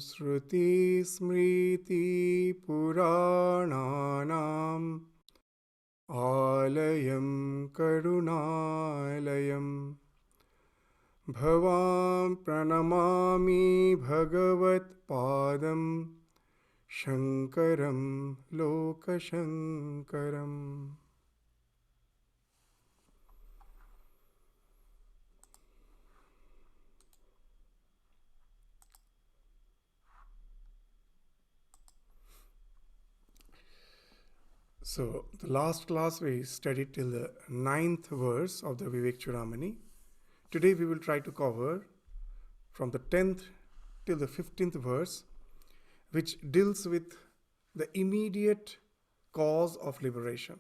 Shruti Smriti Purananam Alayam Karunalayam Bhavam Pranamami Bhagavat Padam Shankaram Lokashankaram. So, the last class we studied till the 9th verse of the Vivekachudamani. Today we will try to cover from the 10th till the 15th verse, which deals with the immediate cause of liberation.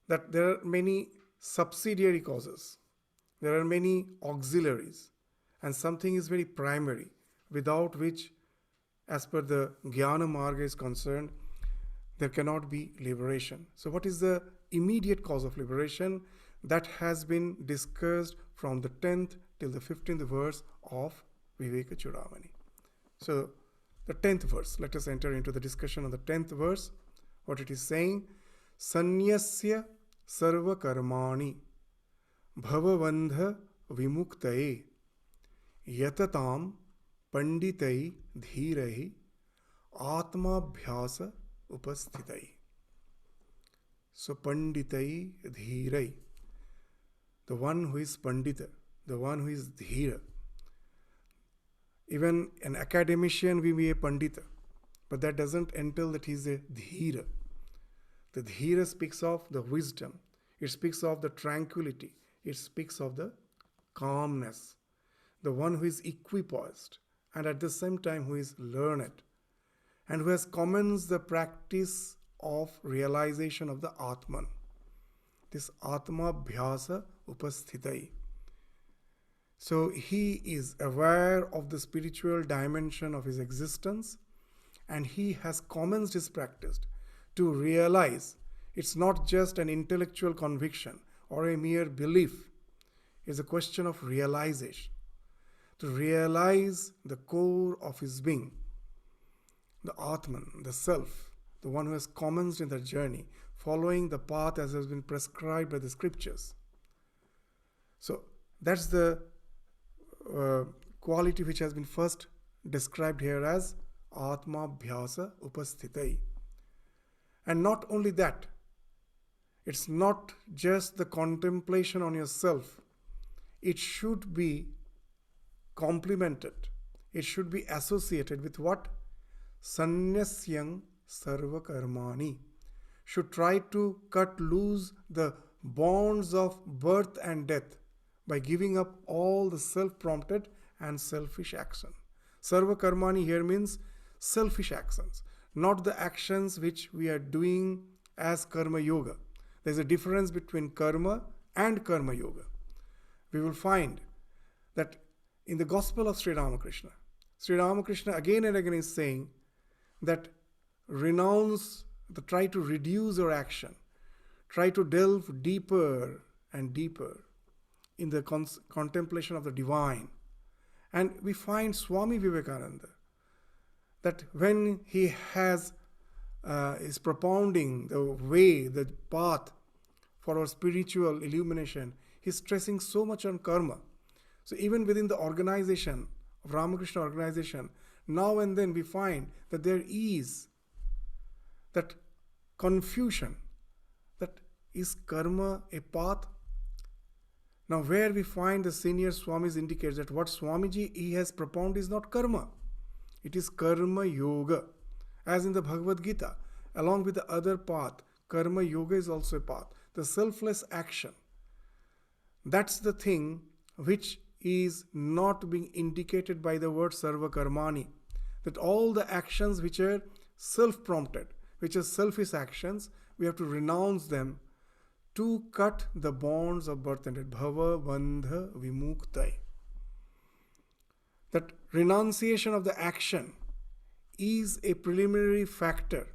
That there are many subsidiary causes, there are many auxiliaries, and something is very primary, without which, as per the Jnana Marga is concerned, there cannot be liberation. So, what is the immediate cause of liberation? That has been discussed from the 10th till the 15th verse of Vivekachudamani. So, the 10th verse, let us enter into the discussion of the 10th verse. What it is saying: Sanyasya sarva karmani bhavavandha vimuktaye yatatam panditai dhirahi atmabhyasa upasthitai. So, panditai dhirai, the one who is pandita, the one who is dhira. Even an academician will be a pandita, but that doesn't entail that he is a dhira. The dhira speaks of the wisdom, it speaks of the tranquility, it speaks of the calmness, the one who is equipoised and at the same time who is learned and who has commenced the practice of realization of the Atman. This Atma Bhyasa Upasthitai. So he is aware of the spiritual dimension of his existence and he has commenced his practice to realize it's not just an intellectual conviction or a mere belief. It's a question of realization. To realize the core of his being, the Atman, the Self, the one who has commenced in the journey, following the path as has been prescribed by the scriptures. So that's the quality which has been first described here as Atma Bhyasa Upasthitai. And not only that, it's not just the contemplation on yourself. It should be complemented. It should be associated with what? Sanyasyang sarva karmani. Should try to cut loose the bonds of birth and death by giving up all the self-prompted and selfish action. Sarva karmani here means selfish actions, not the actions which we are doing as karma yoga. There's a difference between karma and karma yoga. We will find that in the Gospel of Sri Ramakrishna again and again is saying that renounce, try to reduce your action, try to delve deeper and deeper in the contemplation of the divine. And we find Swami Vivekananda that when he is propounding the way, the path for our spiritual illumination, he's stressing so much on karma. So even within the organization of Ramakrishna organization, now and then we find that there is that confusion, that is karma a path? Now where we find the senior Swamis indicates that what Swamiji he has propounded is not karma. It is karma yoga. As in the Bhagavad Gita, along with the other path, karma yoga is also a path. The selfless action. That's the thing which is not being indicated by the word sarva karmani. That all the actions which are self-prompted, which are selfish actions, we have to renounce them to cut the bonds of birth and death. Bhava bandha vimuktai. That renunciation of the action is a preliminary factor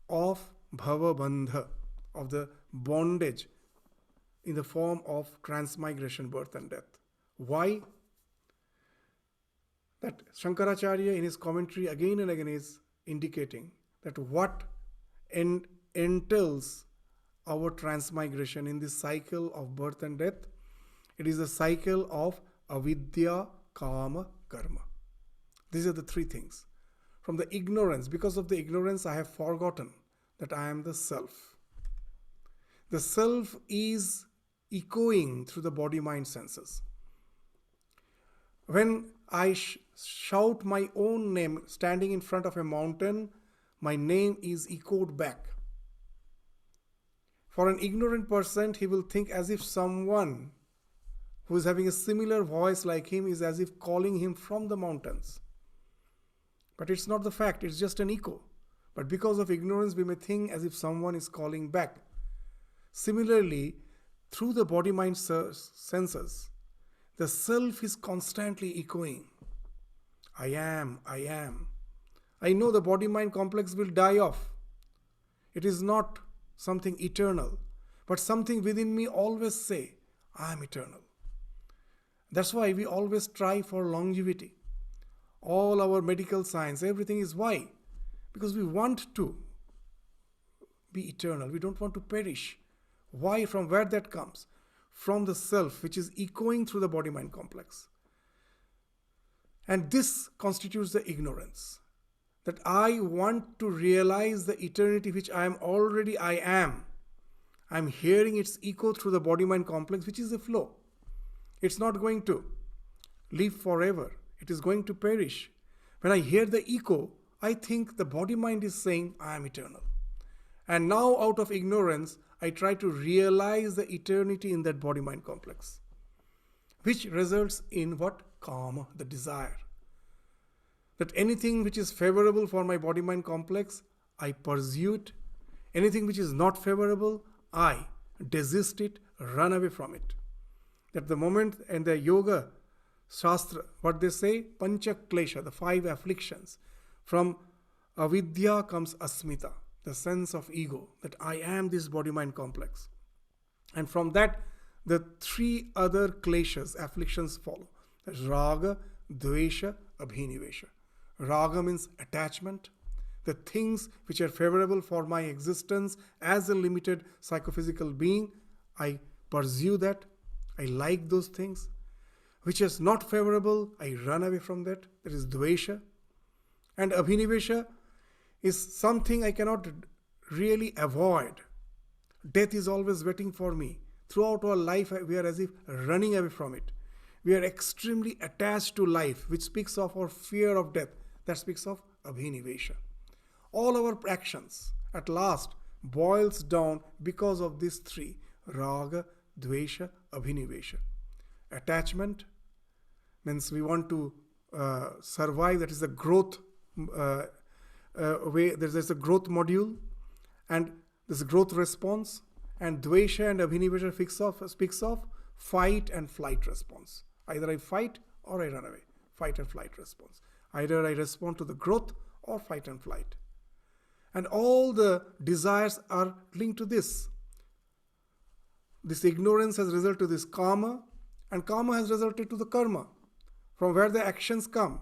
of bhava bandha, of the bondage in the form of transmigration, birth and death. Why? that Shankaracharya in his commentary again and again is indicating that what entails our transmigration in this cycle of birth and death. It is a cycle of avidya, kama, karma. These are the three things. From the ignorance, because of the ignorance, I have forgotten that I am the self. The self is echoing through the body, mind, senses. When I shout my own name standing in front of a mountain, my name is echoed back. For an ignorant person, he will think as if someone who is having a similar voice like him is as if calling him from the mountains. But it's not the fact, it's just an echo. But because of ignorance, we may think as if someone is calling back. Similarly, through the body-mind senses, the self is constantly echoing. I am, I am. I know the body-mind complex will die off. It is not something eternal, but something within me always say, I am eternal. That's why we always strive for longevity. All our medical science, everything is why? Because we want to be eternal. We don't want to perish. Why? From where that comes? From the self, which is echoing through the body-mind complex. And this constitutes the ignorance. That I want to realize the eternity which I am. I'm hearing its echo through the body-mind complex, which is a flow. It's not going to live forever. It is going to perish. When I hear the echo, I think the body-mind is saying, I am eternal. And now out of ignorance, I try to realize the eternity in that body-mind complex, which results in what? Kama, the desire. That anything which is favorable for my body-mind complex, I pursue it. Anything which is not favorable, I desist it, run away from it. That the moment in the yoga shastra, what they say, pancha klesha, the 5 afflictions. From avidya comes asmita, the sense of ego, that I am this body-mind complex. And from that, the 3 other kleshas, afflictions follow. That's raga, dvesha, abhinivesha. Raga means attachment. The things which are favorable for my existence as a limited psychophysical being, I pursue that. I like those things. Which is not favorable, I run away from that. That is dvesha. And abhinivesha is something I cannot really avoid. Death is always waiting for me. Throughout our life, we are as if running away from it. We are extremely attached to life, which speaks of our fear of death. That speaks of abhinivesha. All our actions, at last, boils down because of these 3. Raga, dvesha, abhinivesha. Attachment means we want to survive. That is the growth way. There's a growth module, and there's a growth response. And dvesha and abhinivesha speaks of fight and flight response. Either I fight or I run away. Fight and flight response. Either I respond to the growth or fight and flight. And all the desires are linked to this. This ignorance has resulted to this karma, and karma has resulted to the karma, from where the actions come.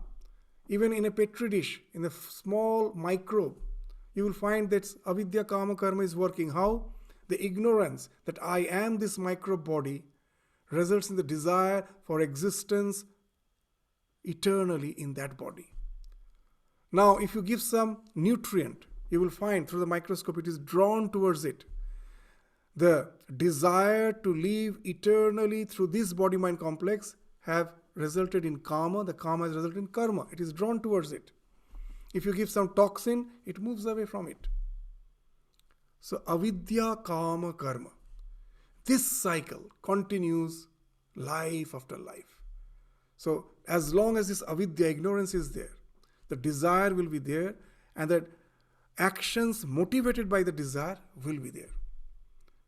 Even in a petri dish, in a small microbe, you will find that avidya, kama, karma is working. How? The ignorance that I am this microbe body results in the desire for existence eternally in that body. Now, if you give some nutrient, you will find through the microscope it is drawn towards it. The desire to live eternally through this body-mind complex have resulted in karma. The karma has resulted in karma. It is drawn towards it. If you give some toxin, it moves away from it. So, avidya, kama, karma. This cycle continues life after life. So, as long as this avidya, ignorance is there, the desire will be there, and that actions motivated by the desire will be there.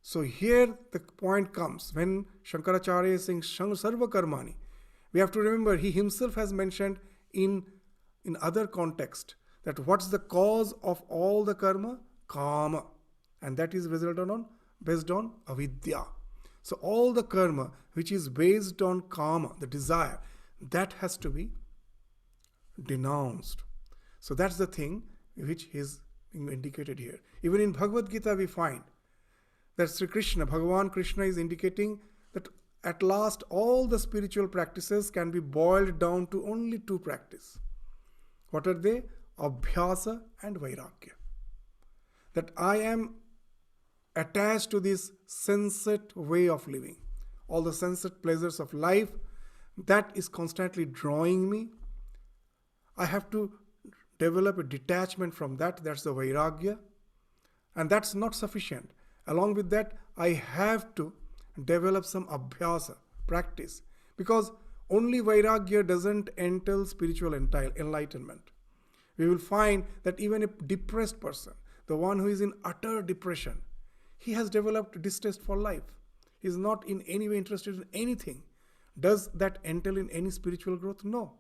So here the point comes when Shankaracharya is saying sarva karmani. We have to remember he himself has mentioned in other context that what's the cause of all the karma? Kama. And that is based on avidya. So all the karma which is based on kama, the desire, that has to be denounced. So that's the thing which is indicated here. Even in Bhagavad Gita we find that Sri Krishna, Bhagavan Krishna is indicating that at last all the spiritual practices can be boiled down to only two practices. What are they? Abhyasa and Vairagya. That I am attached to this sensate way of living. All the sensate pleasures of life, that is constantly drawing me. I have to develop a detachment from that. That's the Vairagya. And that's not sufficient. Along with that, I have to develop some Abhyasa, practice. Because only Vairagya doesn't entail spiritual enlightenment. We will find that even a depressed person, the one who is in utter depression, he has developed distaste for life. He is not in any way interested in anything. Does that entail in any spiritual growth? No.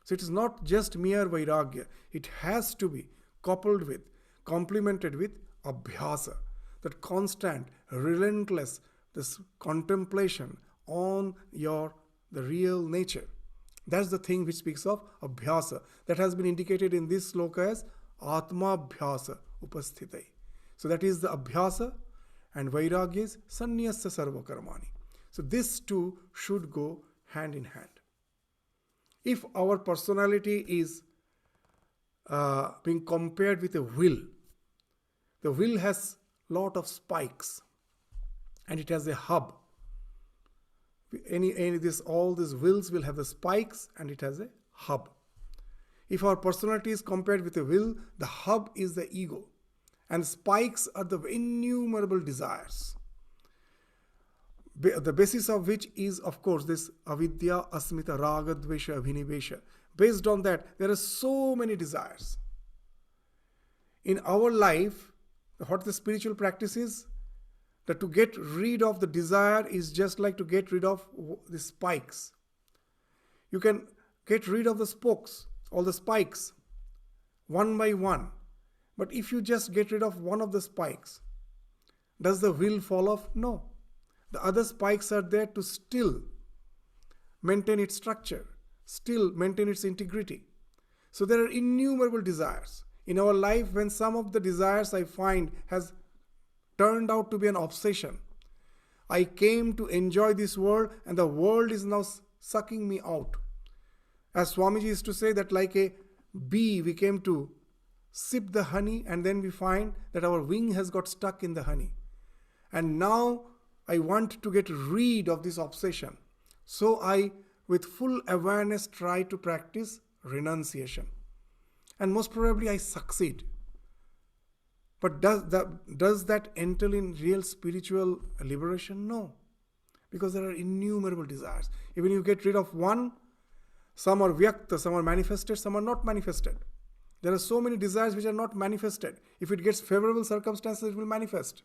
So it is not just mere Vairagya. It has to be coupled with, complemented with Abhyasa, that constant, relentless, this contemplation on the real nature. That's the thing which speaks of Abhyasa. That has been indicated in this sloka as Atma Abhyasa Upasthitai. So that is the Abhyasa, and Vairagya is Sannyasa Sarva Karmani. So these two should go hand in hand. If our personality is being compared with a will, the will has lot of spikes and it has a hub. All these wills will have the spikes and it has a hub. If our personality is compared with a will, the hub is the ego and spikes are the innumerable desires, the basis of which is, of course, this avidya, asmita, raga, dvesha, abhinivesha. Based on that, there are so many desires. In our life, what the spiritual practice is, that to get rid of the desire is just like to get rid of the spikes. You can get rid of the spokes, all the spikes, one by one. But if you just get rid of one of the spikes, does the will fall off? No. The other spikes are there to still maintain its structure, still maintain its integrity. So there are innumerable desires. In our life, when some of the desires I find has turned out to be an obsession, I came to enjoy this world and the world is now sucking me out. As Swamiji used to say that like a bee, we came to sip the honey and then we find that our wing has got stuck in the honey. And now I want to get rid of this obsession. So I, with full awareness, try to practice renunciation. And most probably I succeed. But does that entail in real spiritual liberation? No. Because there are innumerable desires. Even if you get rid of one, some are vyakta, some are manifested, some are not manifested. There are so many desires which are not manifested. If it gets favorable circumstances, it will manifest.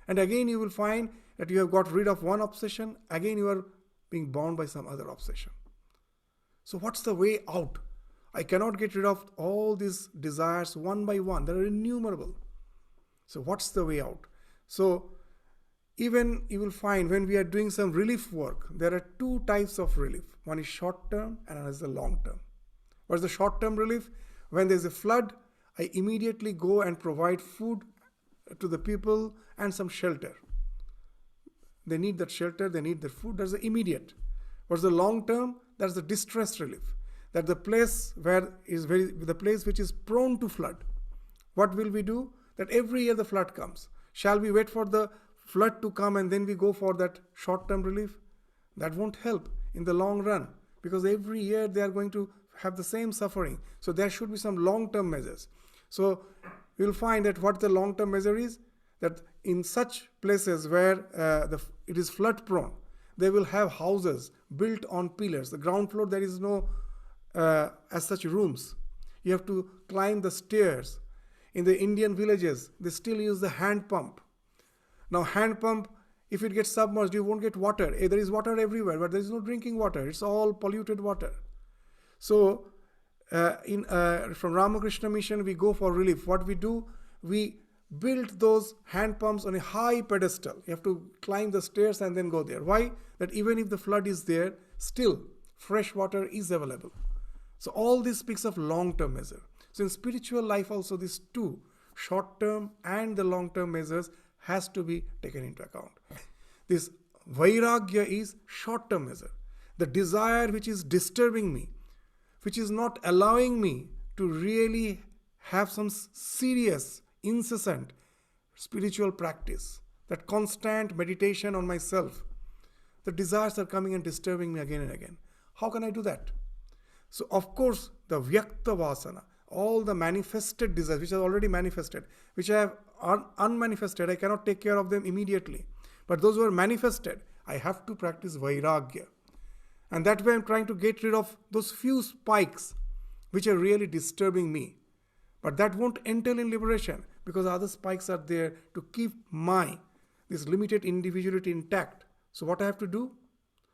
And again you will find that you have got rid of one obsession, again you are being bound by some other obsession. So what's the way out? I cannot get rid of all these desires one by one. There are innumerable. So what's the way out? So even you will find when we are doing some relief work, there are two types of relief. One is short term and another is the long term. What is the short term relief? When there is a flood, I immediately go and provide food to the people and some shelter. They need that shelter, they need that food. That's the immediate. What's the long term? That's the distress relief. That the place the place which is prone to flood. What will we do? That every year the flood comes. Shall we wait for the flood to come and then we go for that short-term relief? That won't help in the long run, because every year they are going to have the same suffering. So there should be some long-term measures. So you'll find that what the long-term measure is, that in such places where it is flood-prone, they will have houses built on pillars. The ground floor, there is no as such rooms. You have to climb the stairs. In the Indian villages, they still use the hand pump. Now hand pump, if it gets submerged, you won't get water. There is water everywhere, but there is no drinking water. It's all polluted water. So from Ramakrishna Mission, we go for relief. What we do, we build those hand pumps on a high pedestal. You have to climb the stairs and then go there. Why? That even if the flood is there, still fresh water is available. So all this speaks of long-term measure. So in spiritual life also, these two, short-term and the long-term measures, has to be taken into account. This vairagya is short-term measure. The desire which is disturbing me, which is not allowing me to really have some serious, incessant spiritual practice, that constant meditation on myself. The desires are coming and disturbing me again and again. How can I do that? So of course, the vyakta vasana, all the manifested desires, which are already manifested, which I have unmanifested, I cannot take care of them immediately. But those who are manifested, I have to practice vairagya. And that way I'm trying to get rid of those few spikes which are really disturbing me. But that won't entail in liberation, because other spikes are there to keep this limited individuality intact. So what I have to do?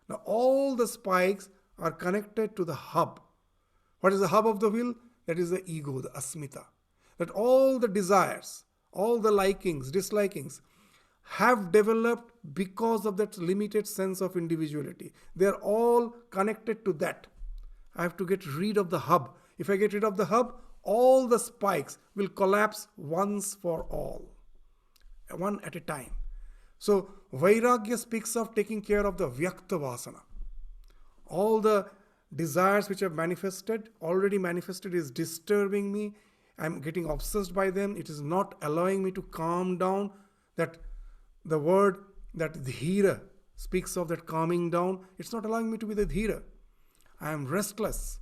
Now all the spikes are connected to the hub. What is the hub of the will? That is the ego, the asmita. That all the desires, all the likings, dislikings have developed because of that limited sense of individuality. They are all connected to that. I have to get rid of the hub. If I get rid of the hub, all the spikes will collapse once for all, one at a time. So vairagya speaks of taking care of the vyakta vasana. All the desires which have already manifested, is disturbing me. I'm getting obsessed by them. It is not allowing me to calm down. That the word that dhira speaks of, that calming down, it's not allowing me to be the dhira. I am restless.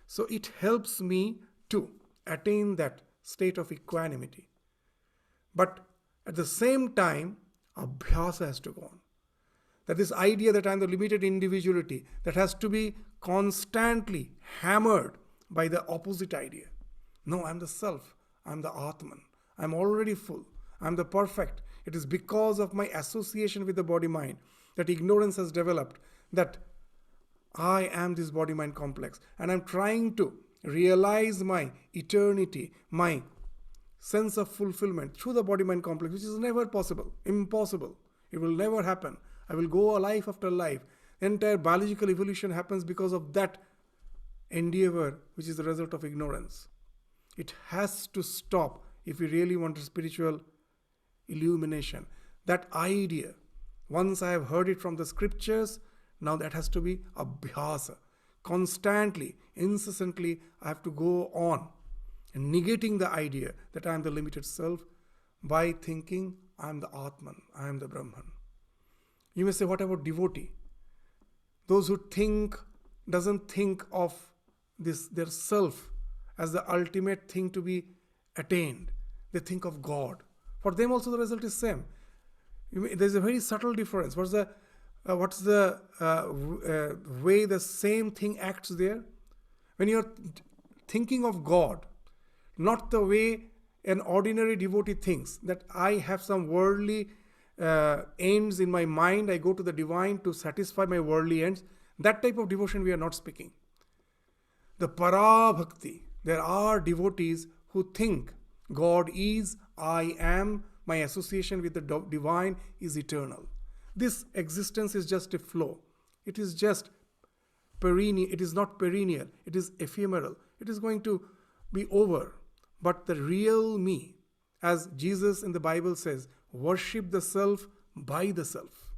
So it helps me to attain that state of equanimity. But at the same time, abhyasa has to go on. That this idea that I am the limited individuality, that has to be constantly hammered by the opposite idea. No, I am the self. I am the Atman. I am already full. I am the perfect. It is because of my association with the body-mind that ignorance has developed, that I am this body-mind complex. And I am trying to realize my eternity, my sense of fulfillment through the body-mind complex, which is never possible, impossible. It will never happen. I will go life after life. The entire biological evolution happens because of that endeavor, which is the result of ignorance. It has to stop if we really want a spiritual illumination. That idea, once I have heard it from the scriptures, now that has to be abhyasa. Constantly, incessantly, I have to go on and negating the idea that I am the limited self by thinking I am the Atman, I am the Brahman. You may say, what about devotee? Those who doesn't think of this, their self, as the ultimate thing to be attained. They think of God. For them also the result is same. There's a very subtle difference. What's the way the same thing acts there? When you're thinking of God, not the way an ordinary devotee thinks, that I have some worldly ends in my mind, I go to the divine to satisfy my worldly ends. That type of devotion we are not speaking. The para bhakti, there are devotees who think God is, I am, my association with the divine is eternal. This existence is just a flow. It is just perennial. It is not perennial. It is ephemeral. It is going to be over. But the real me, as Jesus in the Bible says, worship the self by the self.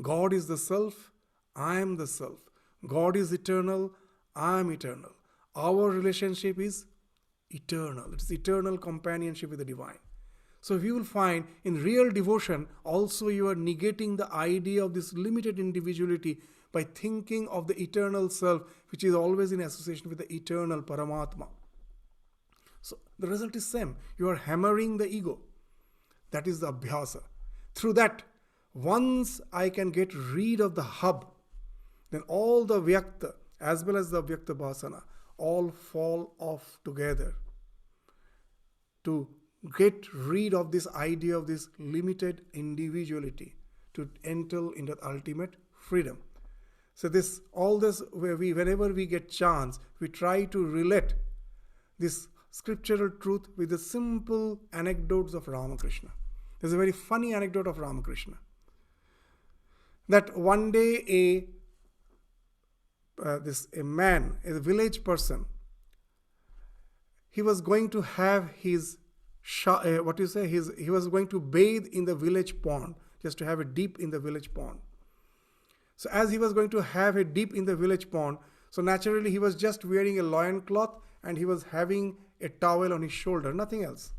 God is the self, I am the self. God is eternal, I am eternal. Our relationship is eternal. It is eternal companionship with the divine. So you will find in real devotion also you are negating the idea of this limited individuality by thinking of the eternal self, which is always in association with the eternal Paramatma. So the result is same. You are hammering the ego. That is the abhyasa. Through that, once I can get rid of the hub, then all the vyakta as well as the vyakta bhasana all fall off together. To get rid of this idea of this limited individuality, to enter into ultimate freedom. So whenever we get chance, we try to relate this scriptural truth with the simple anecdotes of Ramakrishna. There's a very funny anecdote of Ramakrishna. That one day a a man, a village person, he was going to have his he was going to bathe in the village pond, just to have a dip in the village pond. So as he was going to have a dip in the village pond, so naturally he was just wearing a loin cloth and he was having a towel on his shoulder, nothing else.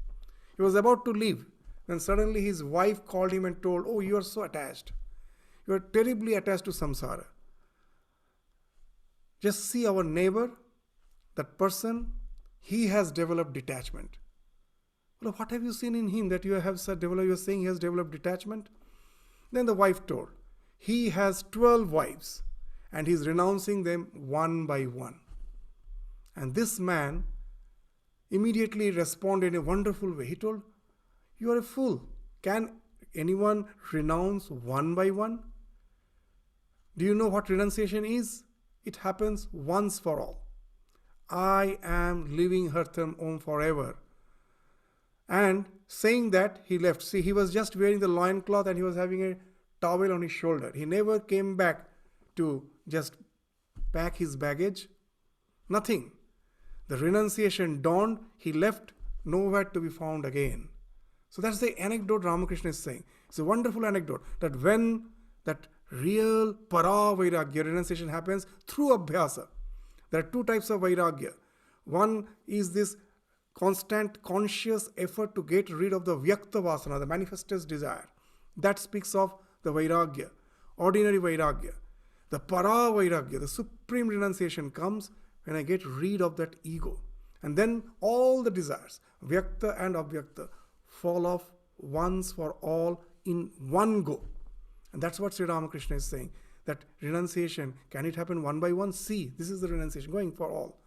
He was about to leave. Then suddenly his wife called him and told, "Oh, you are so attached. You are terribly attached to samsara. Just see our neighbor, that person, he has developed detachment." Well, what have you seen in him that you have developed? You are saying he has developed detachment? Then the wife told, he has 12 wives and he is renouncing them one by one. And this man immediately responded in a wonderful way. He told, "You are a fool. Can anyone renounce one by one? Do you know what renunciation is? It happens once for all. I am leaving Hartham Om forever." And saying that, he left. See, he was just wearing the loincloth and he was having a towel on his shoulder. He never came back to just pack his baggage. Nothing. The renunciation dawned. He left, nowhere to be found again. So that's the anecdote Ramakrishna is saying. It's a wonderful anecdote that when that real para vairagya, renunciation, happens through abhyasa. There are two types of vairagya. One is this constant conscious effort to get rid of the vyakta vasana, the manifested desire. That speaks of the vairagya, ordinary vairagya. The para vairagya, the supreme renunciation, comes when I get rid of that ego. And then all the desires, vyakta and abhyakta, fall off once for all in one go. And that's what Sri Ramakrishna is saying, that renunciation, can it happen one by one? See, this is the renunciation, going for all.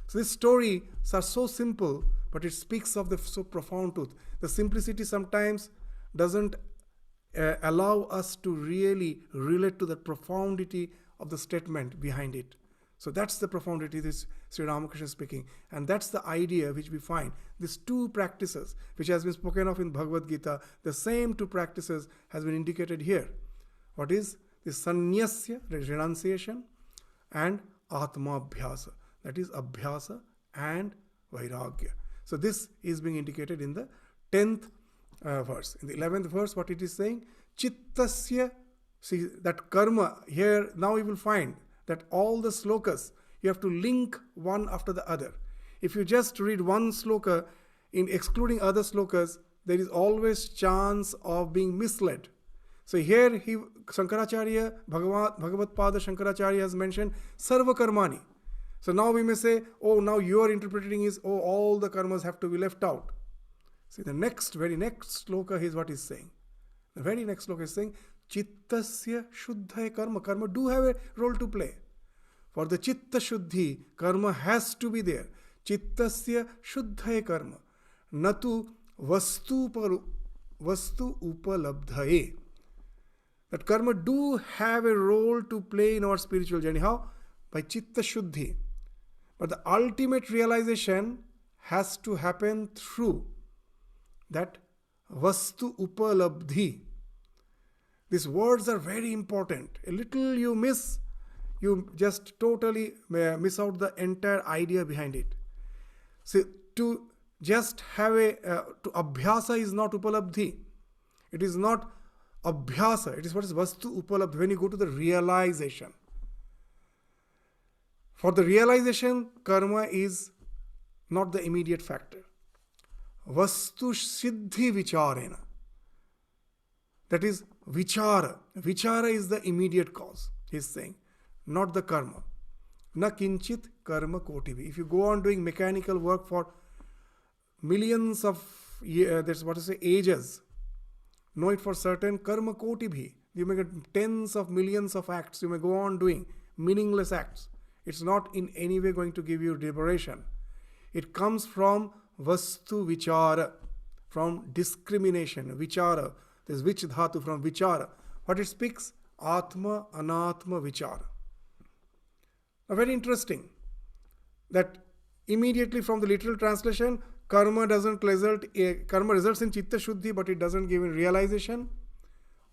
So these stories are so simple, but it speaks of the so profound truth. The simplicity sometimes doesn't allow us to really relate to the profundity of the statement behind it. So that's the profundity this Sri Ramakrishna is speaking. And that's the idea which we find. These two practices, which has been spoken of in Bhagavad Gita, the same two practices has been indicated here. What is? The sannyasya, renunciation, and atma abhyasa. That is abhyasa and vairagya. So this is being indicated in the 10th verse. In the 11th verse, what it is saying? Chittasya, see that karma, here now you will find that all the slokas, you have to link one after the other. If you just read one sloka, in excluding other slokas, there is always chance of being misled. So here Shankaracharya, Bhagavad Pada Shankaracharya has mentioned sarva karmani. So now we may say, oh, now your interpreting is, oh, all the karmas have to be left out. See, the very next sloka is what he's saying. The very next sloka is saying, Chittasya shuddha karma. Karma do have a role to play. For the chitta shuddhi, karma has to be there. Chittasya shuddha karma. Natu vastu upalabdhaye. That karma do have a role to play in our spiritual journey. How? By chitta shuddhi. But the ultimate realization has to happen through that vastu upalabdhi. These words are very important. A little you miss, you just totally miss out the entire idea behind it. See, to just have to abhyasa is not upalabdhi. It is not abhyasa. It is what is vastu upalabdhi, when you go to the realization. For the realization, karma is not the immediate factor. Vastu siddhi vicharena. That is vichara. Vichara is the immediate cause, he is saying, not the karma. Na kinchit karma kotivi. If you go on doing mechanical work for millions of years, that's what I say, ages, know it for certain, karma kotivi. You may get tens of millions of acts, you may go on doing meaningless acts. It's not in any way going to give you liberation. It comes from vastu vichara, from discrimination, vichara. There's vich dhatu from vichara. What it speaks? Atma, anatma, vichara. Now, very interesting that immediately from the literal translation, karma results in chitta shuddhi, but it doesn't give in realization.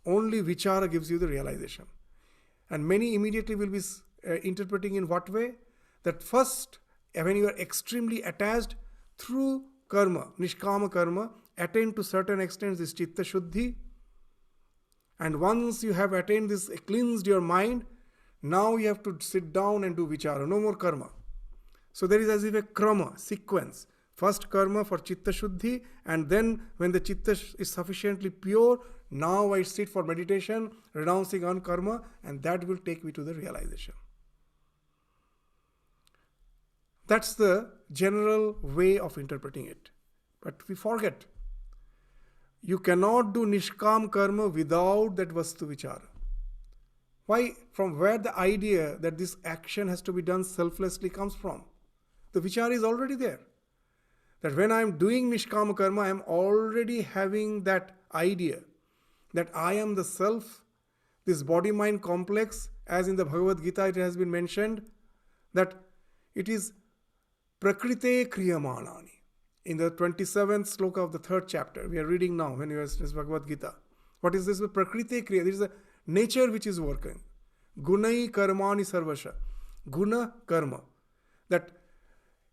Only vichara gives you the realization. And many immediately will be interpreting in what way? That first, when you are extremely attached, through karma, nishkama karma, attain to certain extent this chitta shuddhi. And once you have attained this, cleansed your mind, now you have to sit down and do vichara, no more karma. So there is as if a krama, sequence. First karma for chitta shuddhi, and then when the chitta is sufficiently pure, now I sit for meditation, renouncing on karma, and that will take me to the realization. That's the general way of interpreting it. But we forget. You cannot do nishkam karma without that vastu vichara. Why? From where the idea that this action has to be done selflessly comes from? The vichara is already there. That when I am doing nishkama karma, I am already having that idea that I am the self, this body-mind complex, as in the Bhagavad Gita it has been mentioned, that it is prakrite kriyamanani. In the 27th sloka of the 3rd chapter, we are reading now when we are in Bhagavad Gita. What is this? Prakrite kriya. There is a nature which is working. Gunai karmani sarvasha. Guna karma. That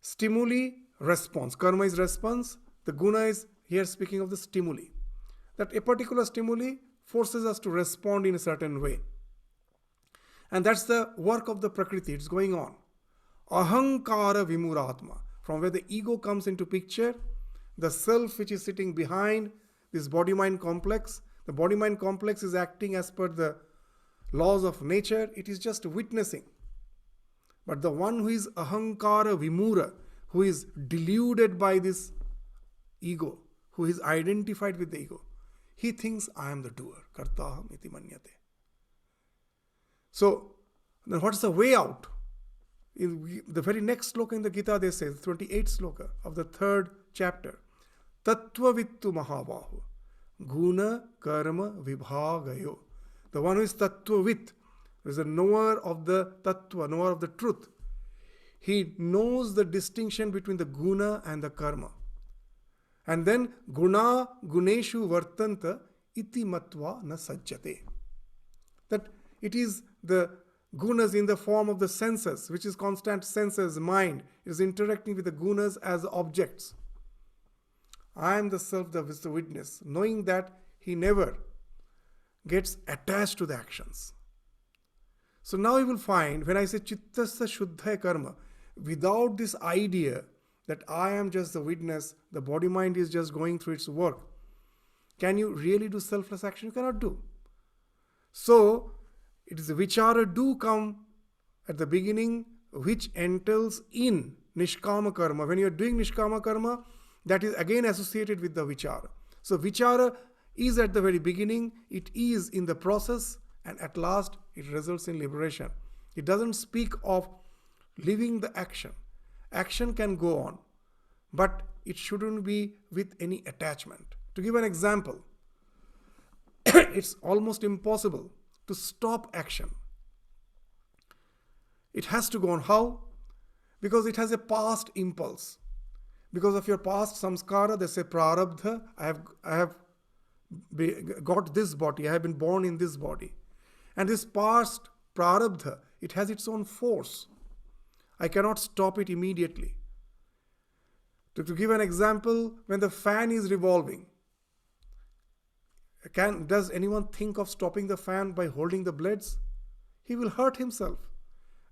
stimuli, response. Karma is response. The guna is here speaking of the stimuli. That a particular stimuli forces us to respond in a certain way. And that's the work of the Prakriti. It's going on. Ahankara vimuratma. From where the ego comes into picture, the self which is sitting behind this body-mind complex. The body-mind complex is acting as per the laws of nature. It is just witnessing. But the one who is ahankara vimura, who is deluded by this ego, who is identified with the ego, he thinks I am the doer. Kartaham iti manyate. So, then what's the way out? In the very next sloka in the Gita, they say, the 28th sloka of the 3rd chapter, Tattva vittu mahabahu, guna karma vibhagayo. The one who is tattva vit, who is a knower of the tattva, knower of the truth. He knows the distinction between the guna and the karma. And then guna guneshu vartanta iti matva na sajjate. That it is the gunas in the form of the senses, which is constant senses, mind, is interacting with the gunas as objects. I am the self, the witness, knowing that he never gets attached to the actions. So now you will find, when I say chittasya shuddha karma, without this idea that I am just the witness, the body-mind is just going through its work, can you really do selfless action? You cannot do. So, it is the vichara do come at the beginning, which entails in nishkama karma. When you are doing nishkama karma, that is again associated with the vichara. So vichara is at the very beginning, it is in the process, and at last it results in liberation. It doesn't speak of leaving the action. Action can go on, but it shouldn't be with any attachment. To give an example, it's almost impossible to stop action. It has to go on. How? Because it has a past impulse. Because of your past samskara, they say prarabdha, I have got this body, I have been born in this body. And this past prarabdha, it has its own force. I cannot stop it immediately. To give an example, when the fan is revolving, does anyone think of stopping the fan by holding the blades? He will hurt himself.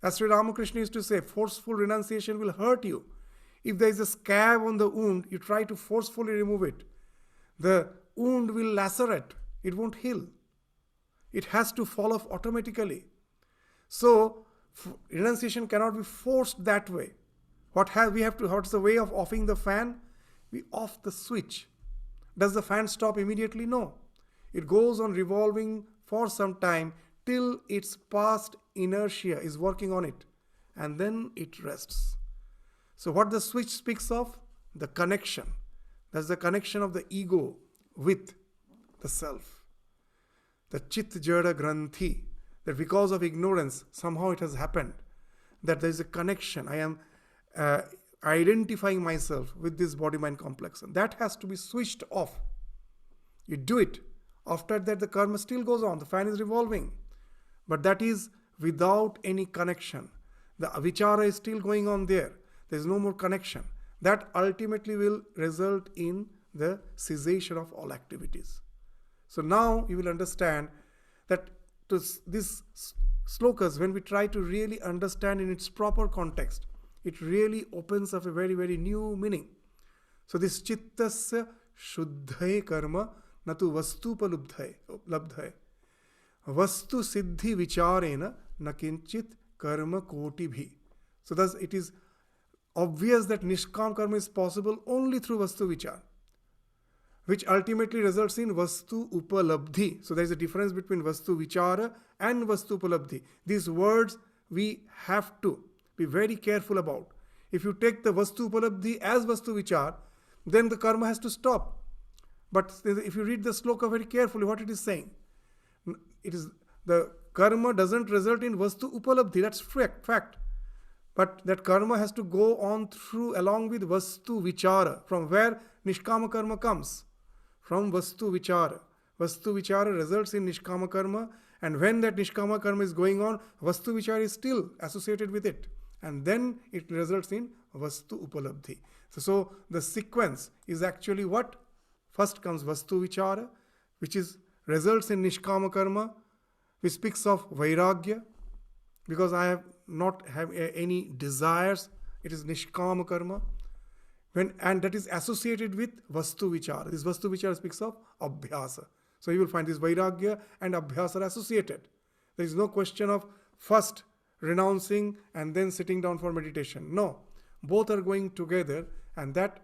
As Sri Ramakrishna used to say, forceful renunciation will hurt you. If there is a scab on the wound, you try to forcefully remove it. The wound will lacerate. It won't heal. It has to fall off automatically. So, renunciation cannot be forced that way. What's the way of offing the fan? We off the switch. Does the fan stop immediately? No. It goes on revolving for some time till its past inertia is working on it. And then it rests. So what the switch speaks of? The connection. That's the connection of the ego with the self. The chit jada granthi. That because of ignorance, somehow it has happened. That there is a connection. I am identifying myself with this body-mind complex. And that has to be switched off. You do it. After that, the karma still goes on. The fan is revolving. But that is without any connection. The vichara is still going on there. There is no more connection. That ultimately will result in the cessation of all activities. So now you will understand that this slokas, when we try to really understand in its proper context, it really opens up a very, very new meaning. So this chittasya shuddhaye karma natu vastupalubdhaye labdhaye. Vastu siddhi vicharena nakinchit karma koti bhi. So thus it is obvious that nishkam karma is possible only through vastu vichar, which ultimately results in vastu upalabdhi. So there is a difference between vastu vichara and vastu upalabdhi. These words we have to be very careful about. If you take the vastu upalabdhi as vastu vichar, then the karma has to stop. But if you read the sloka very carefully, what it is saying, it is the karma doesn't result in vastu upalabdhi. That's fact. But that karma has to go on through along with vastu vichara, from where nishkama karma comes. From vastu vichara. Vastu vichara results in nishkama karma, and when that nishkama karma is going on, vastu vichara is still associated with it. And then it results in vastu upalabdhi. So the sequence is actually what? First comes vastu vichara, which is results in nishkama karma, which speaks of vairagya, because I have not have any desires. It is nishkama karma. And that is associated with vastu vichara. This vastu vichara speaks of abhyasa. So you will find this vairagya and abhyasa are associated. There is no question of first renouncing and then sitting down for meditation. No, both are going together, and that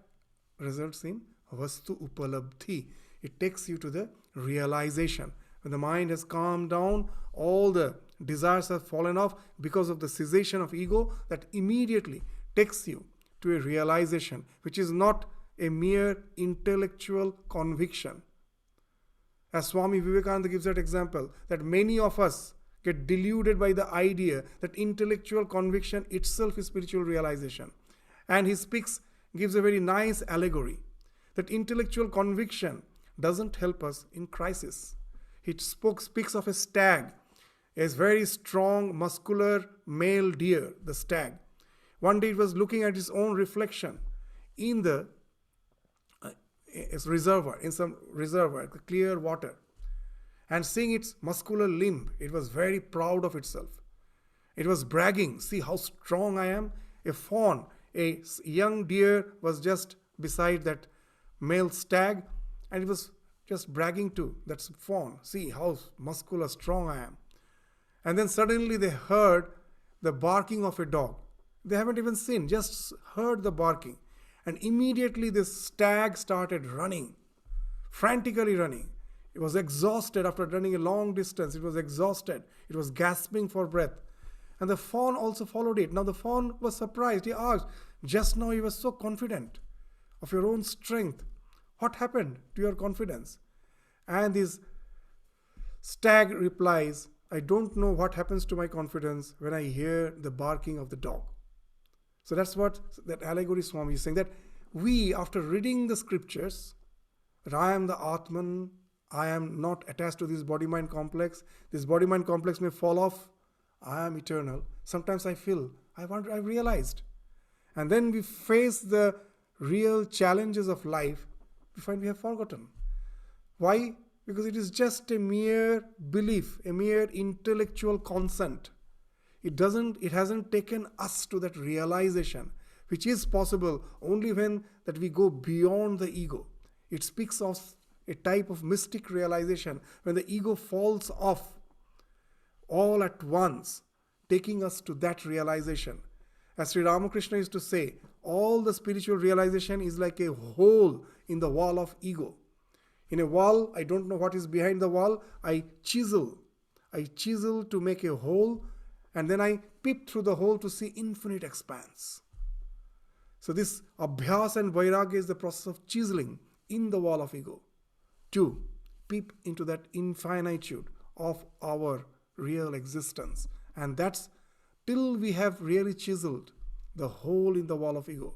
results in vastu upalabdhi. It takes you to the realization. When the mind has calmed down, all the desires have fallen off because of the cessation of ego, that immediately takes you to a realization, which is not a mere intellectual conviction. As Swami Vivekananda gives that example, that many of us get deluded by the idea that intellectual conviction itself is spiritual realization. And he gives a very nice allegory that intellectual conviction doesn't help us in crisis. He speaks of a stag, a very strong, muscular male deer, the stag. One day it was looking at its own reflection in the reservoir, in some reservoir, clear water, and seeing its muscular limb, it was very proud of itself. It was bragging, see how strong I am. A fawn, a young deer was just beside that male stag, and it was just bragging to that fawn, see how muscular, strong I am. And then suddenly they heard the barking of a dog. They haven't even seen, just heard the barking. And immediately this stag started running, frantically running. It was exhausted after running a long distance. It was exhausted. It was gasping for breath. And the fawn also followed it. Now the fawn was surprised. He asked, just now you were so confident of your own strength. What happened to your confidence? And this stag replies, I don't know what happens to my confidence when I hear the barking of the dog. So that's what that allegory Swami is saying, that we, after reading the scriptures, that I am the Atman, I am not attached to this body-mind complex. This body-mind complex may fall off. I am eternal. Sometimes I feel, I realized. And then we face the real challenges of life. We find we have forgotten. Why? Because it is just a mere belief, a mere intellectual consent. It hasn't taken us to that realization, which is possible only when that we go beyond the ego. It speaks of a type of mystic realization when the ego falls off all at once, taking us to that realization. As Sri Ramakrishna used to say, all the spiritual realization is like a hole in the wall of ego. In a wall, I don't know what is behind the wall, I chisel to make a hole, and then I peep through the hole to see infinite expanse. So this abhyas and vairagya is the process of chiseling in the wall of ego to peep into that infinitude of our real existence. And that's till we have really chiseled the hole in the wall of ego.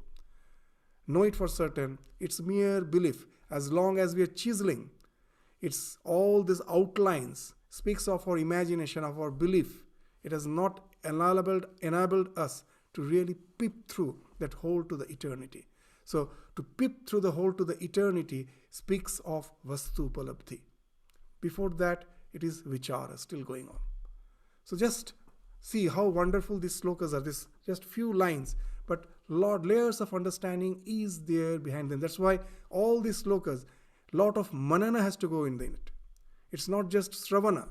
Know it for certain, it's mere belief. As long as we are chiseling, it's all these outlines, speaks of our imagination, of our belief It has not enabled us to really peep through that hole to the eternity. So to peep through the hole to the eternity speaks of Vastu Upalabdhi. Before that, it is Vichara still going on. So just see how wonderful these slokas are. This just few lines, but layers of understanding is there behind them. That's why all these slokas, lot of manana has to go in it. It's not just Sravana.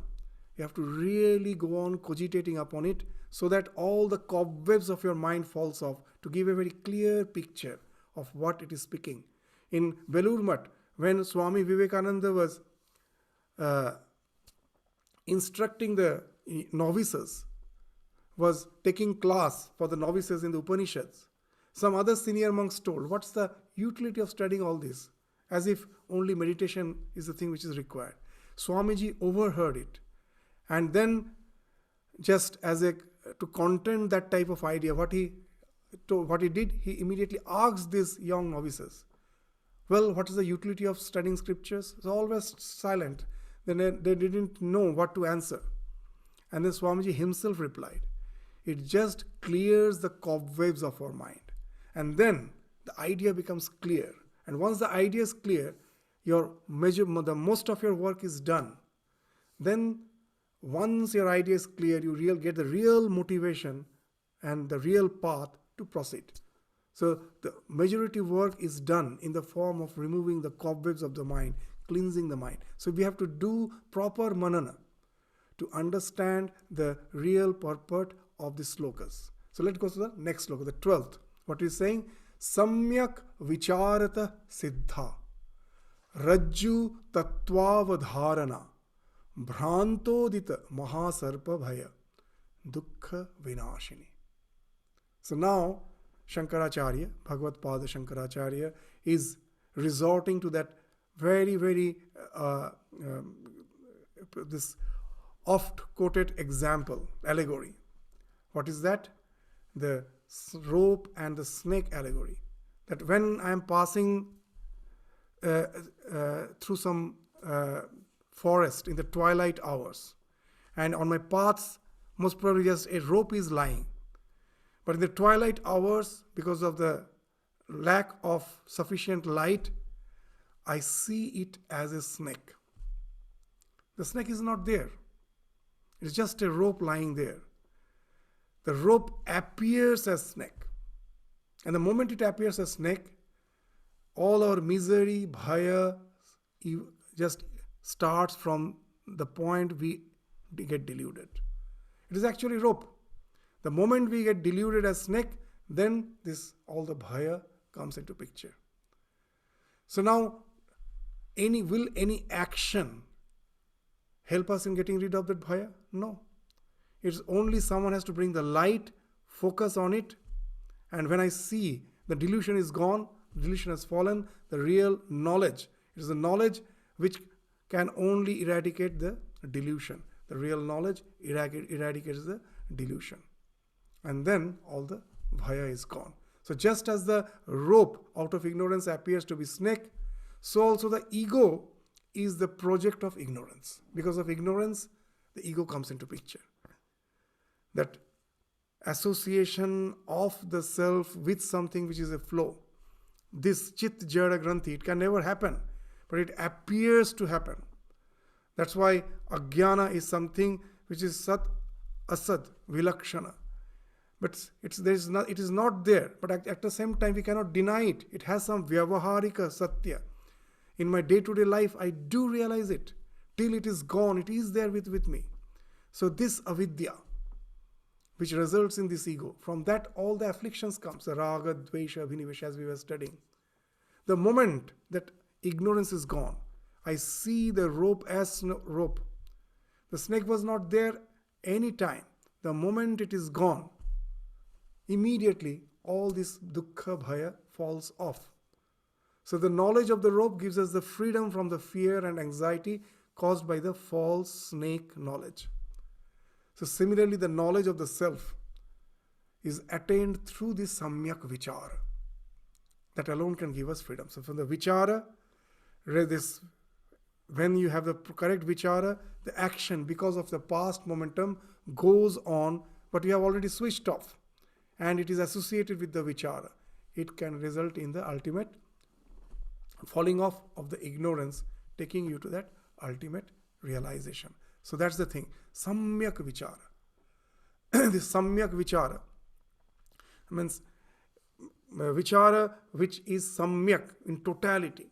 You have to really go on cogitating upon it so that all the cobwebs of your mind falls off to give a very clear picture of what it is speaking. In Belur Math, when Swami Vivekananda was instructing the novices, was taking class for the novices in the Upanishads, some other senior monks told, what's the utility of studying all this? As if only meditation is the thing which is required. Swamiji overheard it. And then, just as to content that type of idea, what he did, he immediately asked these young novices, well, what is the utility of studying scriptures? So always silent. Then they didn't know what to answer. And then Swamiji himself replied, it just clears the cobwebs of our mind. And then the idea becomes clear. And once the idea is clear, the most of your work is done. Then once your idea is clear, you get the real motivation and the real path to proceed. So the majority work is done in the form of removing the cobwebs of the mind, cleansing the mind. So we have to do proper manana to understand the real purport of the slokas. So let's go to the next sloka, the 12th. What is saying? Samyak vicharata siddha rajju tattvavadharana bhrantodita mahasarpa bhaya dukkha vinashini. So now Shankaracharya, Bhagavad Pada Shankaracharya, is resorting to that very, very this oft quoted example, allegory. What is that? The rope and the snake allegory. That when I am passing through some forest in the twilight hours, and on my paths, most probably just a rope is lying. But in the twilight hours, because of the lack of sufficient light, I see it as a snake. The snake is not there. It's just a rope lying there. The rope appears as snake. And the moment it appears as snake, all our misery, bhaya, just starts from the point we get deluded. It is actually rope. The moment we get deluded as snake, then all the bhaya comes into picture. So now, will any action help us in getting rid of that bhaya? No. It's only someone has to bring the light, focus on it, and when I see the delusion is gone, delusion has fallen, the real knowledge, it is the knowledge which can only eradicate the delusion. The real knowledge eradicates the delusion. And then all the bhaya is gone. So just as the rope out of ignorance appears to be snake, so also the ego is the project of ignorance. Because of ignorance, the ego comes into picture. That association of the self with something which is a flow. This chit jada granthi, it can never happen, but it appears to happen. That's why ajnana is something which is sat, asad, vilakshana. But it is not there. But at the same time, we cannot deny it. It has some vyavaharika satya. In my day-to-day life, I do realize it. Till it is gone, it is there with me. So this avidya, which results in this ego, from that all the afflictions comes, the raga, dvesha, abhinivesha, as we were studying. The moment that ignorance is gone, I see the rope as rope. The snake was not there any time. The moment it is gone, immediately all this dukkha bhaya falls off. So the knowledge of the rope gives us the freedom from the fear and anxiety caused by the false snake knowledge. So similarly, the knowledge of the self is attained through this samyak vichara. That alone can give us freedom. So from the vichara, this when you have the correct vichara, the action because of the past momentum goes on, but you have already switched off, and it is associated with the vichara. It can result in the ultimate falling off of the ignorance, taking you to that ultimate realization. So that's the thing. Samyak vichara. This samyak vichara means vichara which is samyak in totality,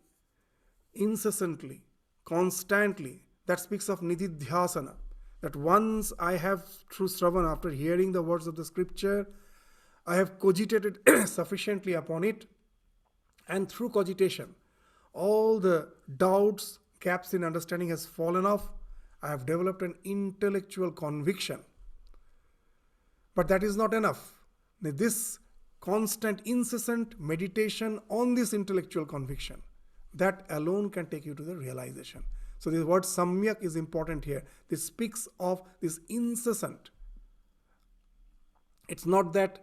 incessantly, constantly. That speaks of nididhyasana. That once I have, through Sravan, after hearing the words of the scripture, I have cogitated sufficiently upon it, and through cogitation, all the doubts, gaps in understanding has fallen off. I have developed an intellectual conviction. But that is not enough. This constant, incessant meditation on this intellectual conviction, that alone can take you to the realization. So the word samyak is important here. This speaks of this incessant. It's not that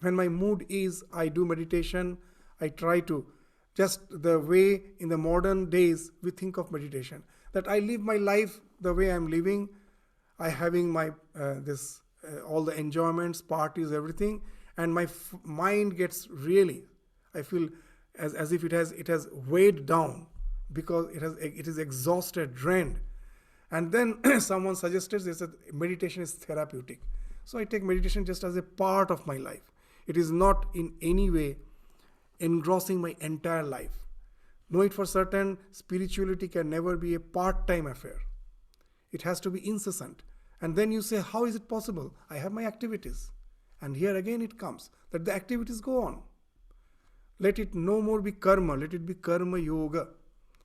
when my mood is, I do meditation, I try to, just the way in the modern days we think of meditation, that I live my life the way I'm living, I having my all the enjoyments, parties, everything, and my mind gets really, I feel as if it has weighed down because it is exhausted, drained. And then someone suggested this, that meditation is therapeutic. So I take meditation just as a part of my life. It is not in any way engrossing my entire life. Know it for certain, spirituality can never be a part-time affair. It has to be incessant. And then you say, how is it possible? I have my activities. And here again it comes, that the activities go on. Let it no more be karma, let it be karma yoga.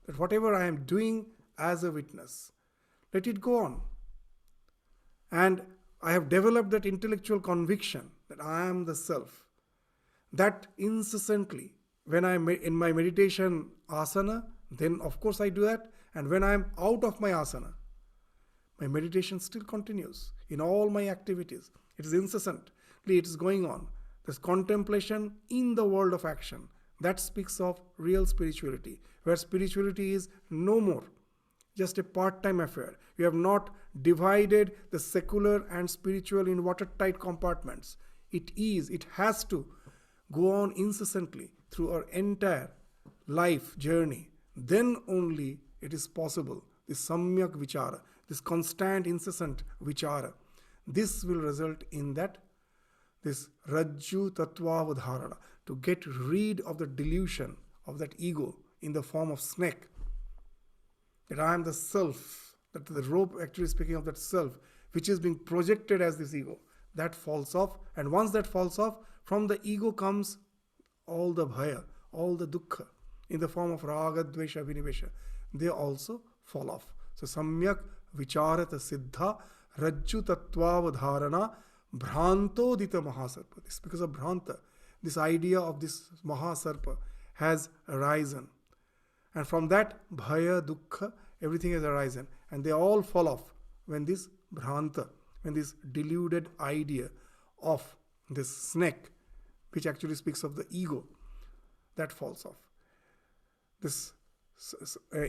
That whatever I am doing as a witness, let it go on. And I have developed that intellectual conviction that I am the self. That incessantly, when I am in my meditation asana, then of course I do that. And when I am out of my asana, my meditation still continues in all my activities. It is incessantly, it is going on. This contemplation in the world of action, that speaks of real spirituality, where spirituality is no more just a part-time affair. You have not divided the secular and spiritual in watertight compartments. It has to go on incessantly through our entire life journey. Then only it is possible, this samyak vichara, this constant, incessant vichara. This will result in that, this rajju tattvavadharana, to get rid of the delusion of that ego in the form of snake. That I am the self, that the rope actually speaking of that self, which is being projected as this ego. That falls off, and once that falls off, from the ego comes all the bhaya, all the dukkha, in the form of raga, dvesha, vinivesha. They also fall off. So samyak vicharata siddha rajju tattvavadharana bhrantodita mahasarpa. This is because of bhranta. This idea of this mahasarpa has arisen. And from that, bhaya, dukkha, everything has arisen. And they all fall off when this bhranta, when this deluded idea of this snake, which actually speaks of the ego, that falls off. This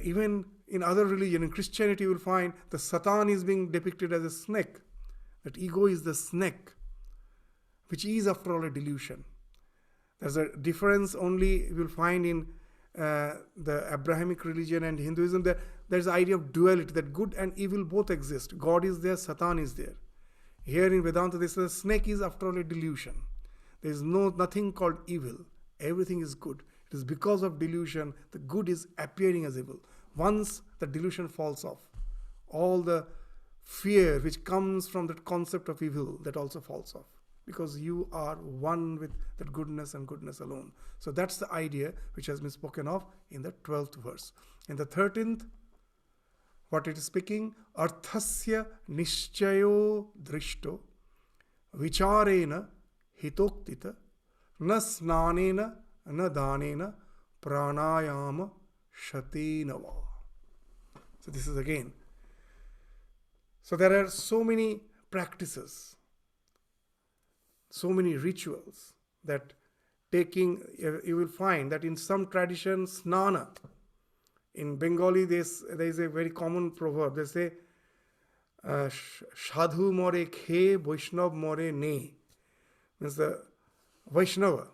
even in other religion, in Christianity, you will find the Satan is being depicted as a snake. That ego is the snake, which is after all a delusion. There's a difference only you will find in the Abrahamic religion and Hinduism. There's the idea of duality, that good and evil both exist. God is there, Satan is there. Here in Vedanta, they say the snake is after all a delusion. There is nothing called evil. Everything is good. It is because of delusion, the good is appearing as evil. Once the delusion falls off, all the fear which comes from that concept of evil, that also falls off. Because you are one with that goodness and goodness alone. So that's the idea which has been spoken of in the 12th verse. In the 13th, what it is speaking, arthasya nishchayo drishto vicharena hitoktita na snanena na danena pranayama shatinava. So this is again. So there are so many practices, so many rituals that you will find that in some traditions, snana In Bengali, there is a very common proverb. They say, Sadhu more khe, Vaishnav more ne. Means the Vaishnava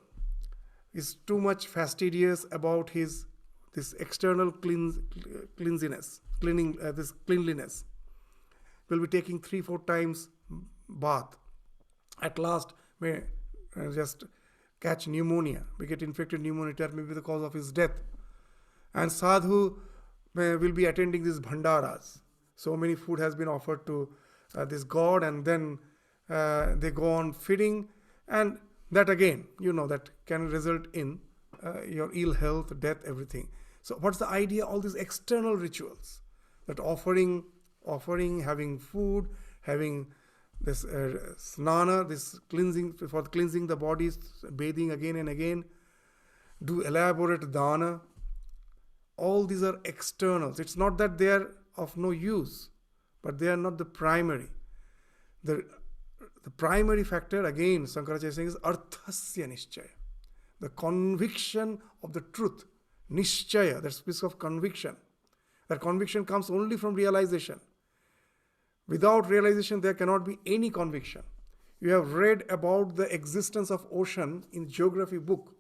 is too much fastidious about this external cleanliness. Will be taking 3-4 times bath. At last may just catch pneumonia, we get infected pneumonia, that may be the cause of his death. And sadhu will be attending these bhandaras. So many food has been offered to this god, and then they go on feeding, and that again, that can result in your ill health, death, everything. So what's the idea? All these external rituals, that offering, having food, having this snana, this cleansing, for cleansing the body, bathing again and again, do elaborate dana. All these are externals. It's not that they are of no use, but they are not the primary. The primary factor, again, Shankaracharya is saying, is arthasya nishchaya. The conviction of the truth. Nishchaya, that speaks of conviction. That conviction comes only from realization. Without realization, there cannot be any conviction. You have read about the existence of ocean in geography book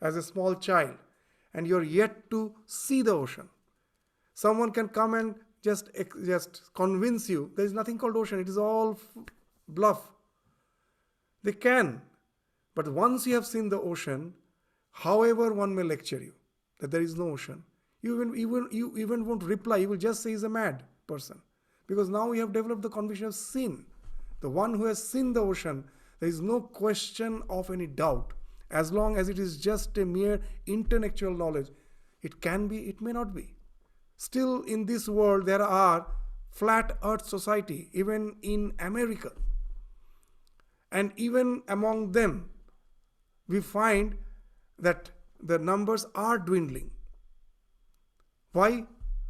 as a small child, and you are yet to see the ocean. Someone can come and just convince you there is nothing called ocean. It is all bluff. They can. But once you have seen the ocean, however one may lecture you that there is no ocean, you even won't reply. You will just say he's a mad person. Because now you have developed the conviction of sin. The one who has seen the ocean, there is no question of any doubt. As long as it is just a mere intellectual knowledge, it can be, it may not be. Still in this world there are flat earth society, even in America. And even among them, we find that the numbers are dwindling. Why?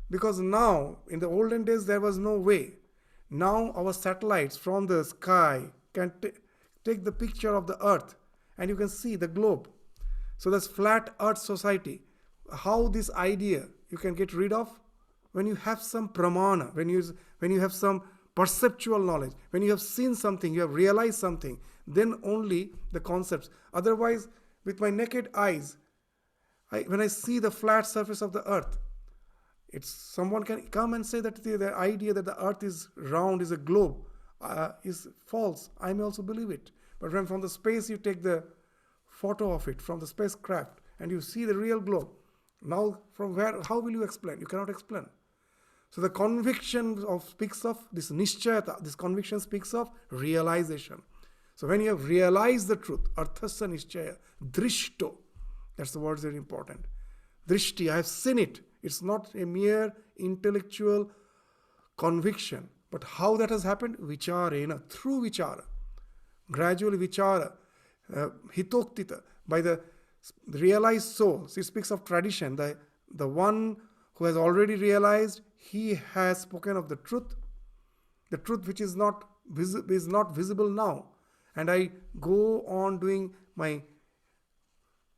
Because now, in the olden days, there was no way. Now our satellites from the sky can take the picture of the earth, and you can see the globe. So that's flat earth society. How this idea you can get rid of? When you have some pramana, when you have some perceptual knowledge, when you have seen something, you have realized something, then only the concepts. Otherwise, with my naked eyes, when I see the flat surface of the earth, someone can come and say that the idea that the earth is round, is a globe, is false. I may also believe it. But when from the space you take the photo of it, from the spacecraft, and you see the real globe, now from where, how will you explain? You cannot explain. So the conviction speaks of this nishchayata, this conviction speaks of realization. So when you have realized the truth, arthasya nishchaya, drishto, that's the word very important. Drishti, I have seen it. It's not a mere intellectual conviction. But how that has happened? Vicharena, through vichara. Gradually vichara, hitoktita, by the realized soul. So it speaks of tradition. The one who has already realized, he has spoken of the truth which is not visible now. And I go on doing my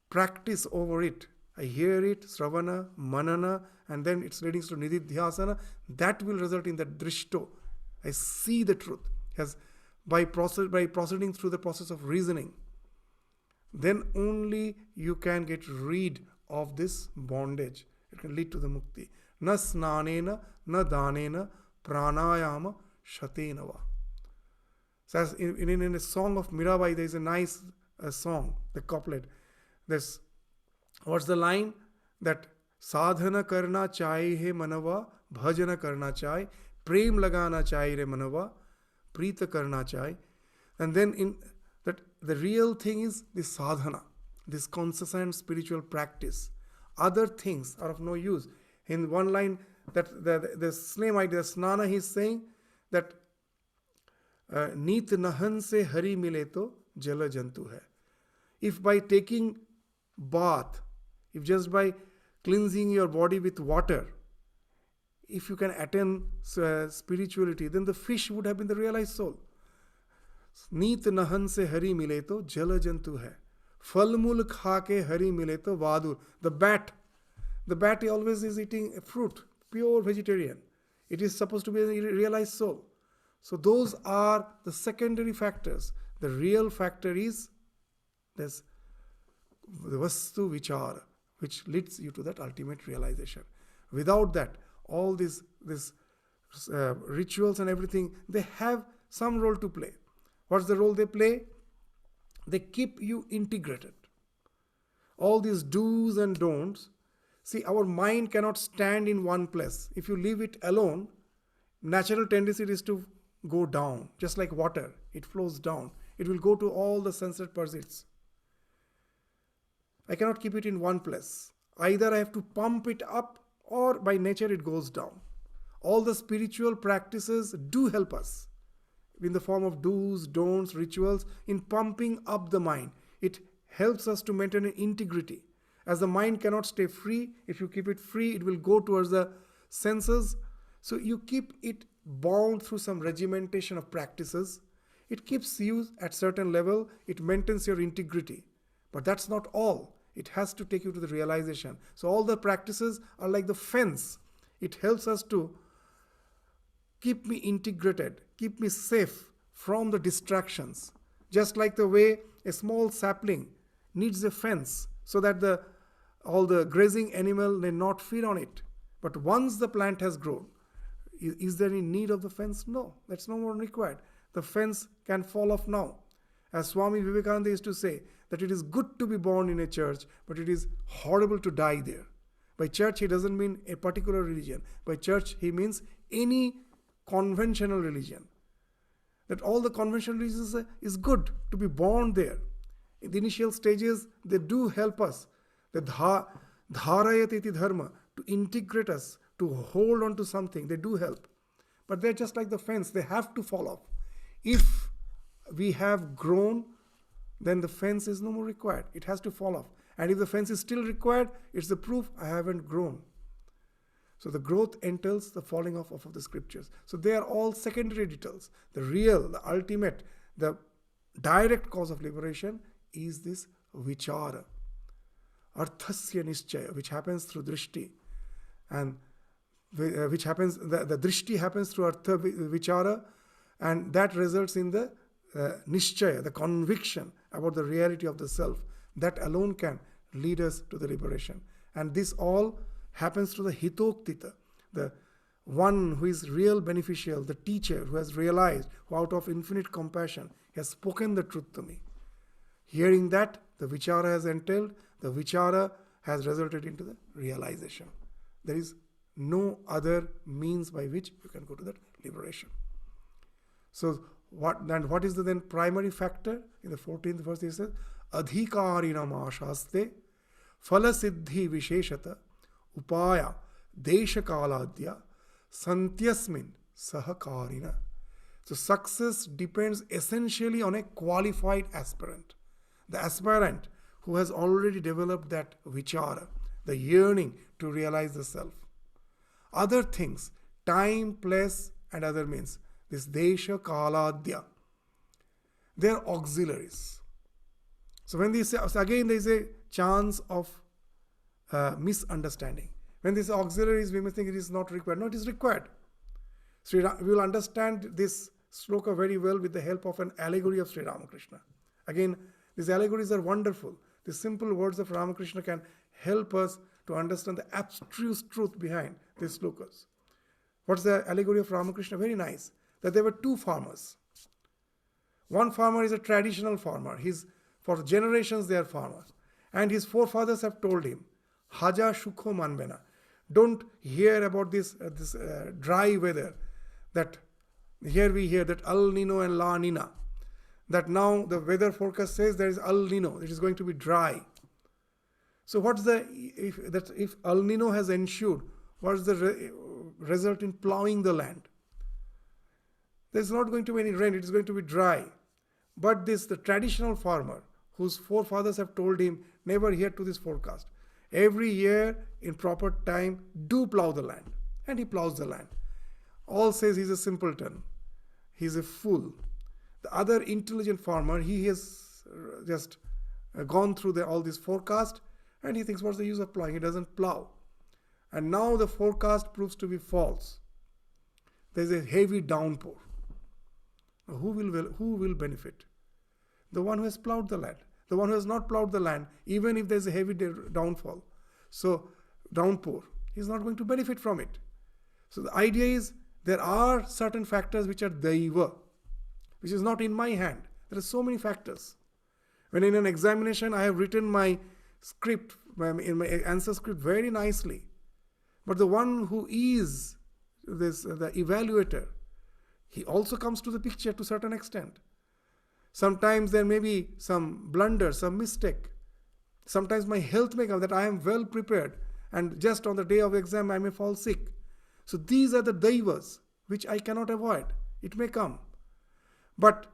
practice over it. I hear it, sravana, manana, and then it's leading to nididhyasana. That will result in that drishto. I see the truth. By proceeding through the process of reasoning, then only you can get rid of this bondage. It can lead to the mukti. Na snanena, na danena, pranayama, shatenava. So as in a song of Mirabai, there is a nice song, the couplet. What's the line? That sadhana karna chahi hai manava, bhajana karna chahi, prem lagana chahi re manava, prita karna chahi. And then the real thing is this sadhana, this consistent spiritual practice. Other things are of no use. In one line, that the same idea, snana, he is saying that neet nahan se hari mile to jala jantu hai. If by taking bath, if just by cleansing your body with water, if you can attain spirituality, then the fish would have been the realized soul. Neet nahan se hari mile to jala jantu hai. Fal mul kha ke hari mile to vadur. The bat, The bat always is eating fruit, pure vegetarian. It is supposed to be a realized soul. So those are the secondary factors. The real factor is this, the vastu vichara, which leads you to that ultimate realization. Without that, all these rituals and everything, they have some role to play. What's the role they play? They keep you integrated. All these do's and don'ts. See, our mind cannot stand in one place. If you leave it alone, natural tendency is to go down. Just like water, it flows down. It will go to all the sensory pursuits. I cannot keep it in one place. Either I have to pump it up, or by nature it goes down. All the spiritual practices do help us in the form of do's, don'ts, rituals, in pumping up the mind. It helps us to maintain an integrity. As the mind cannot stay free, if you keep it free, it will go towards the senses. So you keep it bound through some regimentation of practices. It keeps you at certain level. It maintains your integrity. But that's not all. It has to take you to the realization. So all the practices are like the fence. It helps us to keep me integrated, keep me safe from the distractions. Just like the way a small sapling needs a fence so that all the grazing animal may not feed on it. But once the plant has grown, is there any need of the fence? No, that's no more required. The fence can fall off now. As Swami Vivekachudamani used to say, that it is good to be born in a church, but it is horrible to die there. By church, he doesn't mean a particular religion. By church, he means any conventional religion. That all the conventional religions is good to be born there. In the initial stages, they do help us. The dharayat iti dharma, to integrate us, to hold on to something, they do help. But they're just like the fence, they have to fall off. If we have grown, then the fence is no more required. It has to fall off. And if the fence is still required, it's the proof I haven't grown. So the growth entails the falling off of the scriptures. So they are all secondary details. The real, the ultimate, the direct cause of liberation is this vichara. Arthasya nischaya, which happens through drishti. And which happens, the drishti happens through artha vichara, and that results in the nischaya, the conviction about the reality of the self. That alone can lead us to the liberation. And this all happens through the hitoktita, the one who is real beneficial, the teacher who has realized, who out of infinite compassion has spoken the truth to me. Hearing that, the vichara has entailed, the vichara has resulted into the realization. There is no other means by which you can go to that liberation. So what is the then primary factor? In the 14th verse he says, adhikarinam ashaste phala siddhi visheshata upaya deshakaladya santyasmin sahakarina. So success depends essentially on a qualified aspirant. The aspirant who has already developed that vichara, the yearning to realize the self. Other things, time, place and other means, this desha kaladya, they are auxiliaries. So when they say, again there is a chance of misunderstanding. When they say auxiliaries, we may think it is not required. No, it is required. So we will understand this sloka very well with the help of an allegory of Sri Ramakrishna. Again, these allegories are wonderful. The simple words of Ramakrishna can help us to understand the abstruse truth behind these slokas. What's the allegory of Ramakrishna? Very nice. That there were two farmers. One farmer is a traditional farmer. For generations they are farmers. And his forefathers have told him, Haja shukho manbena. Don't hear about this dry weather. That here we hear that El Nino and La Nina. That now the weather forecast says there is El Nino. It is going to be dry. So what's if El Nino has ensued, what's the result in plowing the land? There's not going to be any rain. It is going to be dry. But the traditional farmer, whose forefathers have told him, never hear to this forecast. Every year, in proper time, do plow the land. And he plows the land. All says he's a simpleton. He's a fool. The other intelligent farmer, he has just gone through all this forecast, and he thinks, what's the use of plowing? He doesn't plow. and now the forecast proves to be false. There is a heavy downpour. Who will benefit? The one who has plowed the land. The one who has not plowed the land, even if there is a heavy downpour, he's not going to benefit from it. So the idea is, there are certain factors which are daiva, which is not in my hand. There are so many factors. When in an examination I have written my script, in my answer script very nicely, but the one who is the evaluator, he also comes to the picture to a certain extent. Sometimes there may be some blunder, some mistake. Sometimes my health may come that I am well prepared, and just on the day of exam I may fall sick. So these are the daivas which I cannot avoid. It may come. But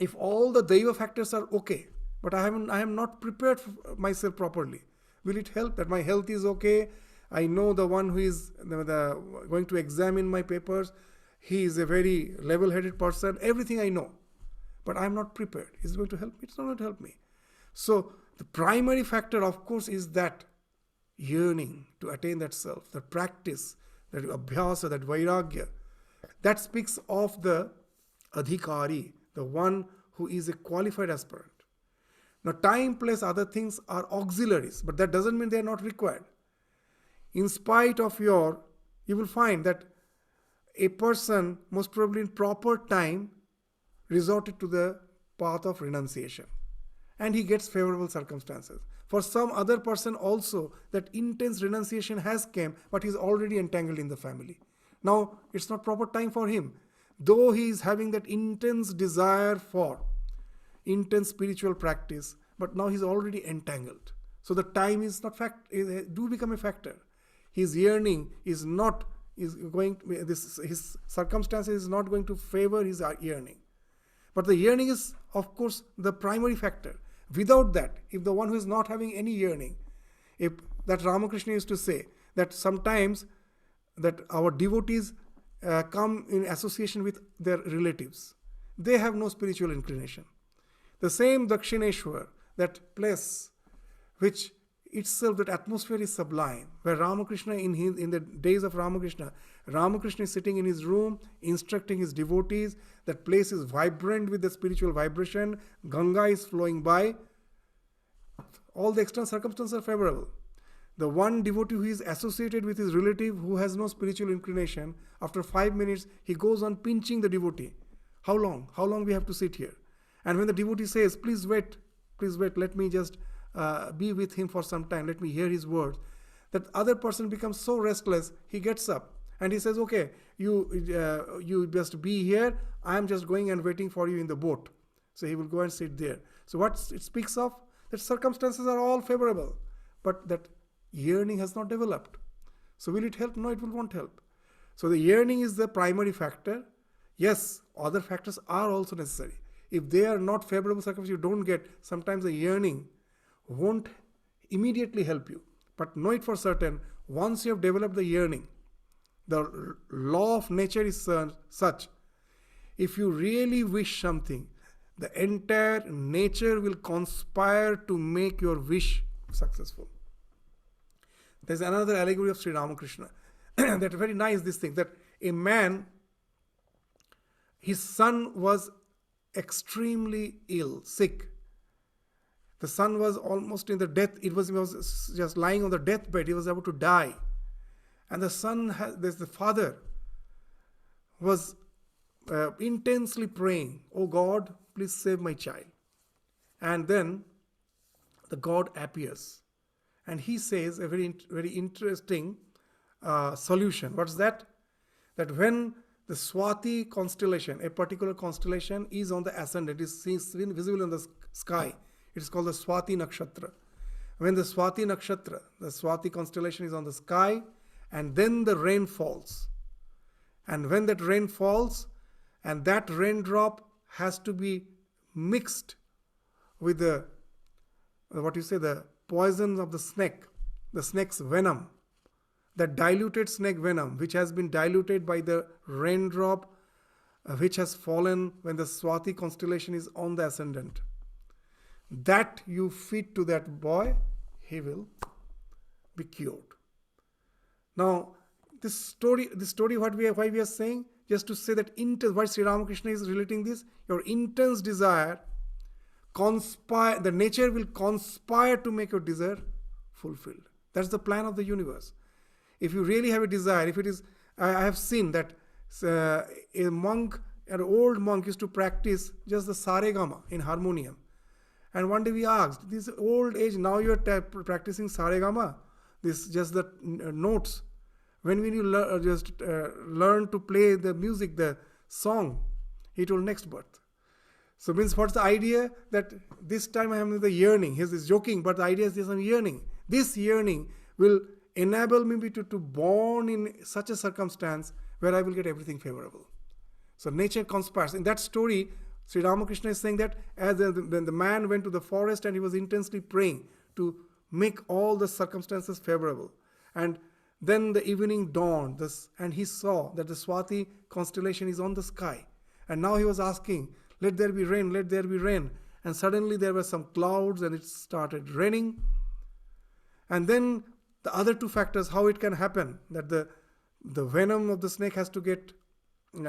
if all the daiva factors are okay, but I am not prepared myself properly, will it help that my health is okay? I know the one who is going to examine my papers, he is a very level-headed person, everything I know. But I am not prepared. Is it going to help me? It's not going to help me. So the primary factor, of course, is that yearning to attain that self, the practice, that abhyasa, that vairagya. That speaks of the adhikari, the one who is a qualified aspirant. Now, time, place, other things are auxiliaries, but that doesn't mean they are not required. In spite of you will find that a person, most probably in proper time, resorted to the path of renunciation, and he gets favorable circumstances. For some other person also, that intense renunciation has come, but he is already entangled in the family. Now it's not proper time for him, though he is having that intense desire for intense spiritual practice, but now he is already entangled. So the time is not do become a factor. His yearning is not his circumstances is not going to favor his yearning. But the yearning is, of course, the primary factor. Without that, if the one who is not having any yearning, if that Ramakrishna used to say that sometimes that our devotees come in association with their relatives, they have no spiritual inclination. The same Dakshineshwar, that place which itself, that atmosphere is sublime, where Ramakrishna in the days of Ramakrishna is sitting in his room instructing his devotees. That place is vibrant with the spiritual vibration. Ganga is flowing by. All the external circumstances are favorable. The one devotee who is associated with his relative who has no spiritual inclination, after 5 minutes he goes on pinching the devotee. How long? How long we have to sit here? And when the devotee says, please wait, let me just be with him for some time, let me hear his words, that other person becomes so restless, he gets up and he says, okay, you just be here, I am just going and waiting for you in the boat. So he will go and sit there. So what it speaks of, that circumstances are all favorable, but that yearning has not developed. So will it help? No, it won't help. So the yearning is the primary factor. Yes, other factors are also necessary. If they are not favorable circumstances, you don't get, sometimes the yearning won't immediately help you. But know it for certain, once you have developed the yearning, the law of nature is such, if you really wish something, the entire nature will conspire to make your wish successful. There's another allegory of Sri Ramakrishna. That very nice, this thing, that a man, his son was extremely ill, sick. The son was almost in the death, he was just lying on the deathbed, he was about to die. And the the father was intensely praying, oh God, please save my child. And then the God appears. And he says a very, very interesting solution. What's that? That when the Swati constellation, a particular constellation is on the ascendant, it is visible in the sky. It is called the Swati Nakshatra. When the Swati Nakshatra, the Swati constellation is on the sky, and then the rain falls. And when that rain falls, and that raindrop has to be mixed with the poison of the snake's venom, the diluted snake venom, which has been diluted by the raindrop which has fallen when the Swati constellation is on the ascendant. That you feed to that boy, he will be cured. Now, this story, why we are saying, just to say that why Sri Ramakrishna is relating this, your intense desire conspire, the nature will conspire to make your desire fulfilled. That's the plan of the universe. If you really have a desire, if it is, I have seen that a monk, an old monk used to practice just the saregama in harmonium. And one day we asked, this old age, now you are practicing saregama, this just the notes. When will you learn to play the music, the song? He told, next birth. So means what's the idea? That this time I am the yearning. He is joking, but the idea is this, I'm yearning. This yearning will enable me to born in such a circumstance where I will get everything favorable. So nature conspires. In that story, Sri Ramakrishna is saying that as when the man went to the forest and he was intensely praying to make all the circumstances favorable. And then the evening dawned, and he saw that the Swati constellation is on the sky. And now he was asking, let there be rain, let there be rain. And suddenly there were some clouds and it started raining. And then the other two factors, how it can happen, that the venom of the snake has to get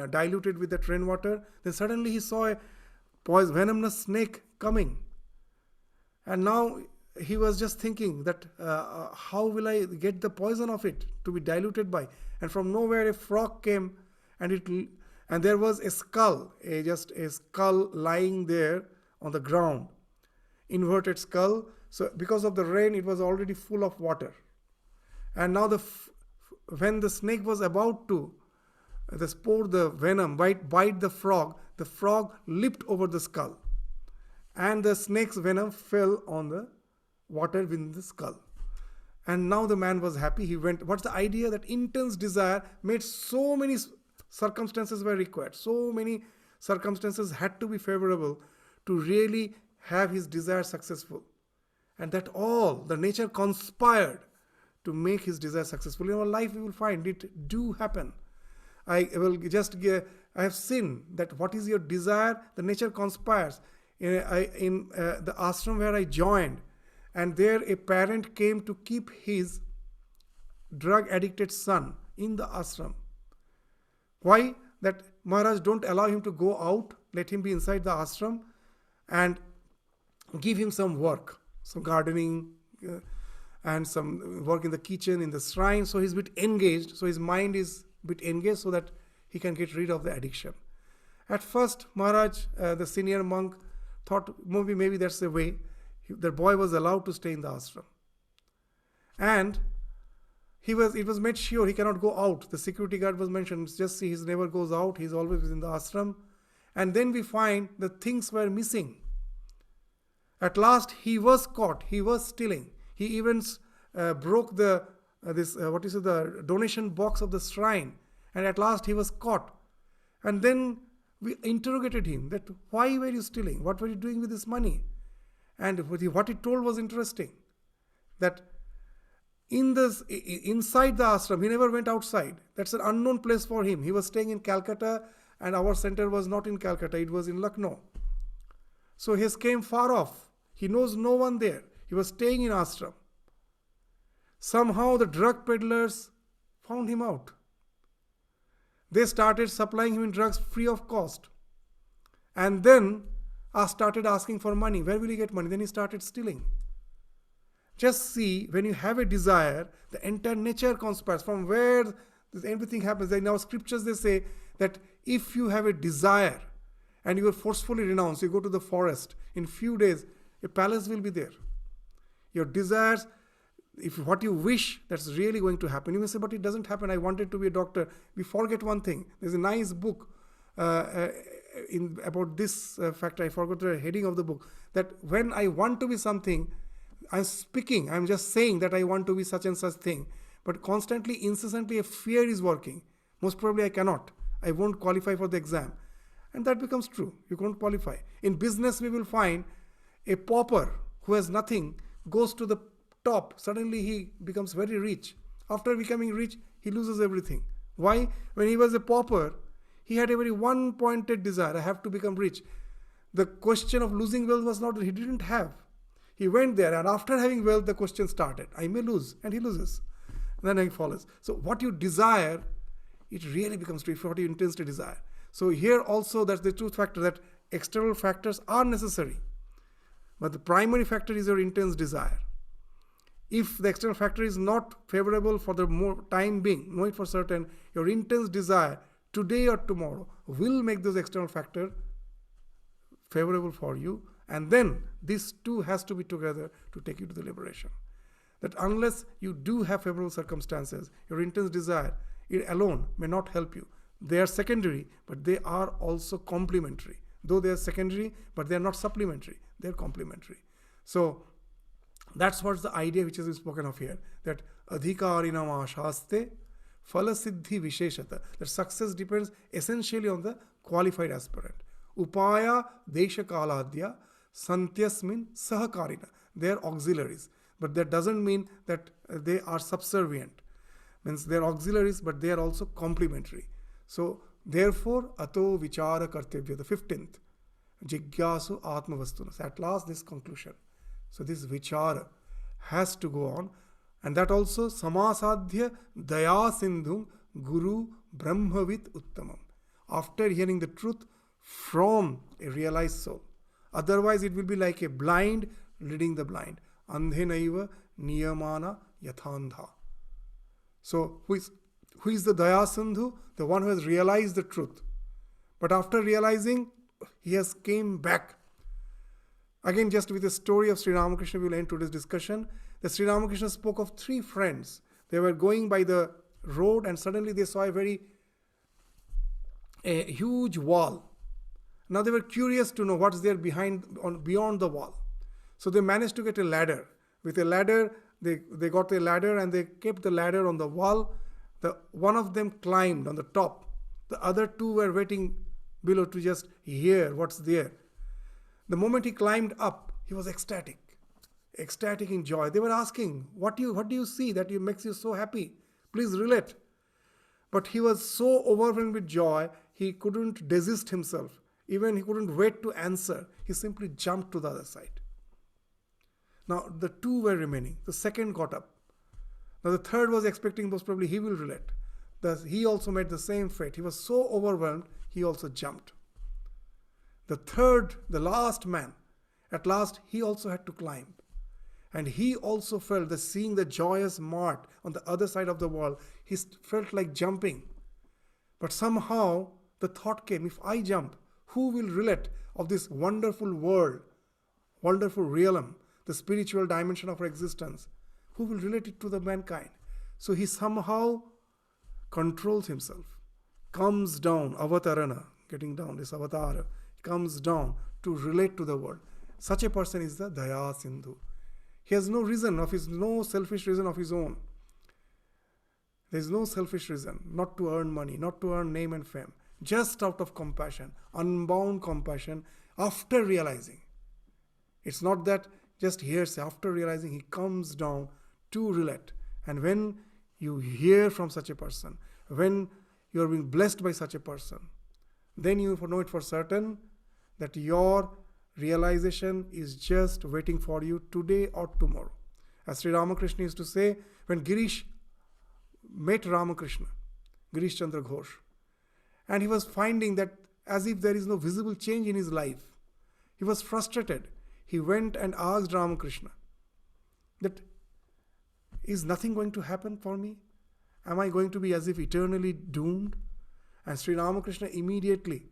diluted with that rainwater. Then suddenly he saw a venomous snake coming. And now he was just thinking that how will I get the poison of it to be diluted by? And from nowhere a frog came, and there was a skull, just a skull lying there on the ground, inverted skull. So because of the rain, it was already full of water. And now when the snake was about to pour the venom, bite the frog leaped over the skull, and the snake's venom fell on the water within the skull. And now the man was happy. He went. What's the idea? That intense desire made so many circumstances were required. So many circumstances had to be favorable to really have his desire successful. And that all, the nature conspired to make his desire successful. In our life we will find it do happen. I have seen that what is your desire, the nature conspires. In the ashram where I joined, and there a parent came to keep his drug addicted son in the ashram. Why? That Maharaj don't allow him to go out, let him be inside the ashram and give him some work, some gardening and some work in the kitchen, in the shrine. So he's a bit engaged, so his mind is a bit engaged so that he can get rid of the addiction. At first, Maharaj, the senior monk, thought maybe that's the way. The boy was allowed to stay in the ashram. And it was made sure he cannot go out. The security guard was mentioned. Just see, he never goes out. He's always within the ashram. And then we find that things were missing. At last, he was caught. He was stealing. He even broke the donation box of the shrine. And at last, he was caught. And then we interrogated him that why were you stealing? What were you doing with this money? And what he told was interesting. That inside the ashram, he never went outside. That's an unknown place for him. He was staying in Calcutta, and our center was not in Calcutta. It was in Lucknow. So he came far off. He knows no one there. He was staying in ashram. Somehow the drug peddlers found him out. They started supplying him in drugs free of cost. And then started asking for money. Where will he get money? Then he started stealing. Just see, when you have a desire, the entire nature conspires. From where everything happens. In our scriptures they say that if you have a desire and you are forcefully renounced, you go to the forest, in few days a palace will be there. Your desires, if what you wish, that's really going to happen. You may say, but it doesn't happen. I wanted to be a doctor. We forget one thing. There's a nice book about this fact. I forgot the heading of the book. That when I want to be something, I'm just saying that I want to be such and such thing. But constantly, incessantly, a fear is working. Most probably I cannot. I won't qualify for the exam. And that becomes true. You can't qualify. In business, we will find a pauper who has nothing goes to the top. Suddenly he becomes very rich. After becoming rich, he loses everything. Why? When he was a pauper, he had a very one-pointed desire. I have to become rich. The question of losing wealth was not that he didn't have. He went there, and after having wealth, the question started. I may lose, and he loses. then it follows. So what you desire, it really becomes true, what you intensely desire. So here also that's the truth factor, that external factors are necessary, but the primary factor is your intense desire. If the external factor is not favorable for the more time being, know it for certain, your intense desire today or tomorrow will make those external factors favorable for you, and then this too has to be together to take you to the liberation. That unless you do have favorable circumstances, your intense desire, it alone may not help you. They are secondary, but they are also complementary. Though they are secondary, but they are not supplementary, they are complementary. So that's what's the idea which is spoken of here, that adhikarinam ashaste phalasiddhi visheshata, that success depends essentially on the qualified aspirant. Upaya desha kaladya santyasmin sahakarina, they are auxiliaries, but that doesn't mean that they are subservient. Means they are auxiliaries, but they are also complementary. So therefore ato vichara kartevya, the 15th, jigyasu atmavastuna. At last this conclusion. So this vichara has to go on, and that also samasadhya daya sindhum guru brahmavit uttamam, after hearing the truth from a realized soul. Otherwise it will be like a blind leading the blind. Andhenaiva niyamana yathandha. So who is the daya sindhu? The one who has realized the truth, but after realizing he has came back. Again, just with the story of Sri Ramakrishna, we will end today's discussion. The Sri Ramakrishna spoke of 3 friends. They were going by the road and suddenly they saw a huge wall. Now they were curious to know what's there beyond the wall. So they managed to get a ladder. With a ladder, they got a ladder and they kept the ladder on the wall. One of them climbed on the top. The other 2 were waiting below to just hear what's there. The moment he climbed up, he was ecstatic in joy. They were asking, what do you see that makes you so happy? Please relate. But he was so overwhelmed with joy, he couldn't desist himself. Even he couldn't wait to answer. He simply jumped to the other side. Now the 2 were remaining. The second got up. Now the third was expecting most probably he will relate. Thus he also made the same fate. He was so overwhelmed, he also jumped. The third, the last man, at last he also had to climb. And he also felt that seeing the joyous mart on the other side of the wall, he felt like jumping. But somehow the thought came, if I jump, who will relate of this wonderful world, wonderful realm, the spiritual dimension of our existence? Who will relate it to the mankind? So he somehow controls himself, comes down, avatarana, getting down, this avatara, comes down to relate to the world. Such a person is the daya sindhu. He has no selfish reason of his own. There is no selfish reason not to earn money, not to earn name and fame. Just out of compassion, unbound compassion, after realizing. It's not that just hearsay. After realizing, he comes down to relate. And when you hear from such a person, when you are being blessed by such a person, then you know it for certain that your realization is just waiting for you today or tomorrow. As Sri Ramakrishna used to say, when Girish met Ramakrishna, Girish Chandra Ghosh, and he was finding that as if there is no visible change in his life, he was frustrated. He went and asked Ramakrishna that, is nothing going to happen for me? Am I going to be as if eternally doomed? And Sri Ramakrishna immediately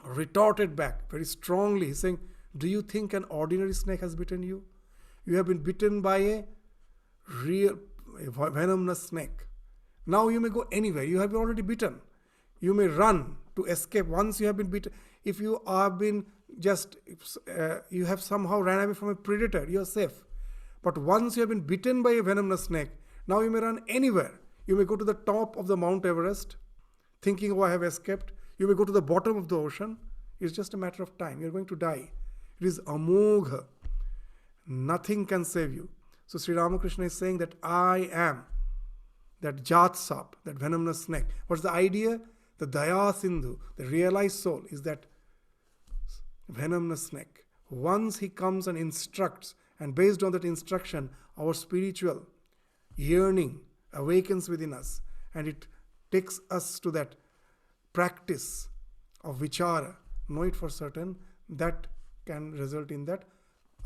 retorted back very strongly, saying, do you think an ordinary snake has bitten you? You have been bitten by a venomous snake. Now you may go anywhere. You have been already bitten. You may run to escape once you have been bitten. If you have been you have somehow ran away from a predator, you are safe. But once you have been bitten by a venomous snake, now you may run anywhere. You may go to the top of the Mount Everest, thinking, oh, I have escaped. You may go to the bottom of the ocean. It's just a matter of time. You're going to die. It is amogha. Nothing can save you. So Sri Ramakrishna is saying that I am that Jat Sap, that venomous snake. What's the idea? The Daya Sindhu, the realized soul, is that venomous snake. Once he comes and instructs, and based on that instruction, our spiritual yearning, awakens within us and it takes us to that practice of vichara, know it for certain, that can result in that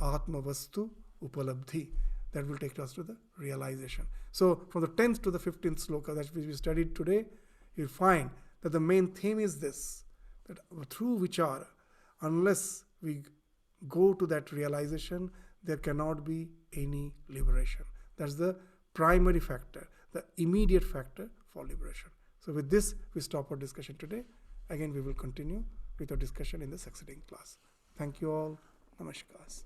Atma Vastu Upalabdhi. That will take us to the realization. So from the 10th to the 15th sloka that we studied today, you'll find that the main theme is this, that through vichara, unless we go to that realization, there cannot be any liberation. That's the primary factor, the immediate factor for liberation. So with this, we stop our discussion today. Again, we will continue with our discussion in the succeeding class. Thank you all. Namaskars.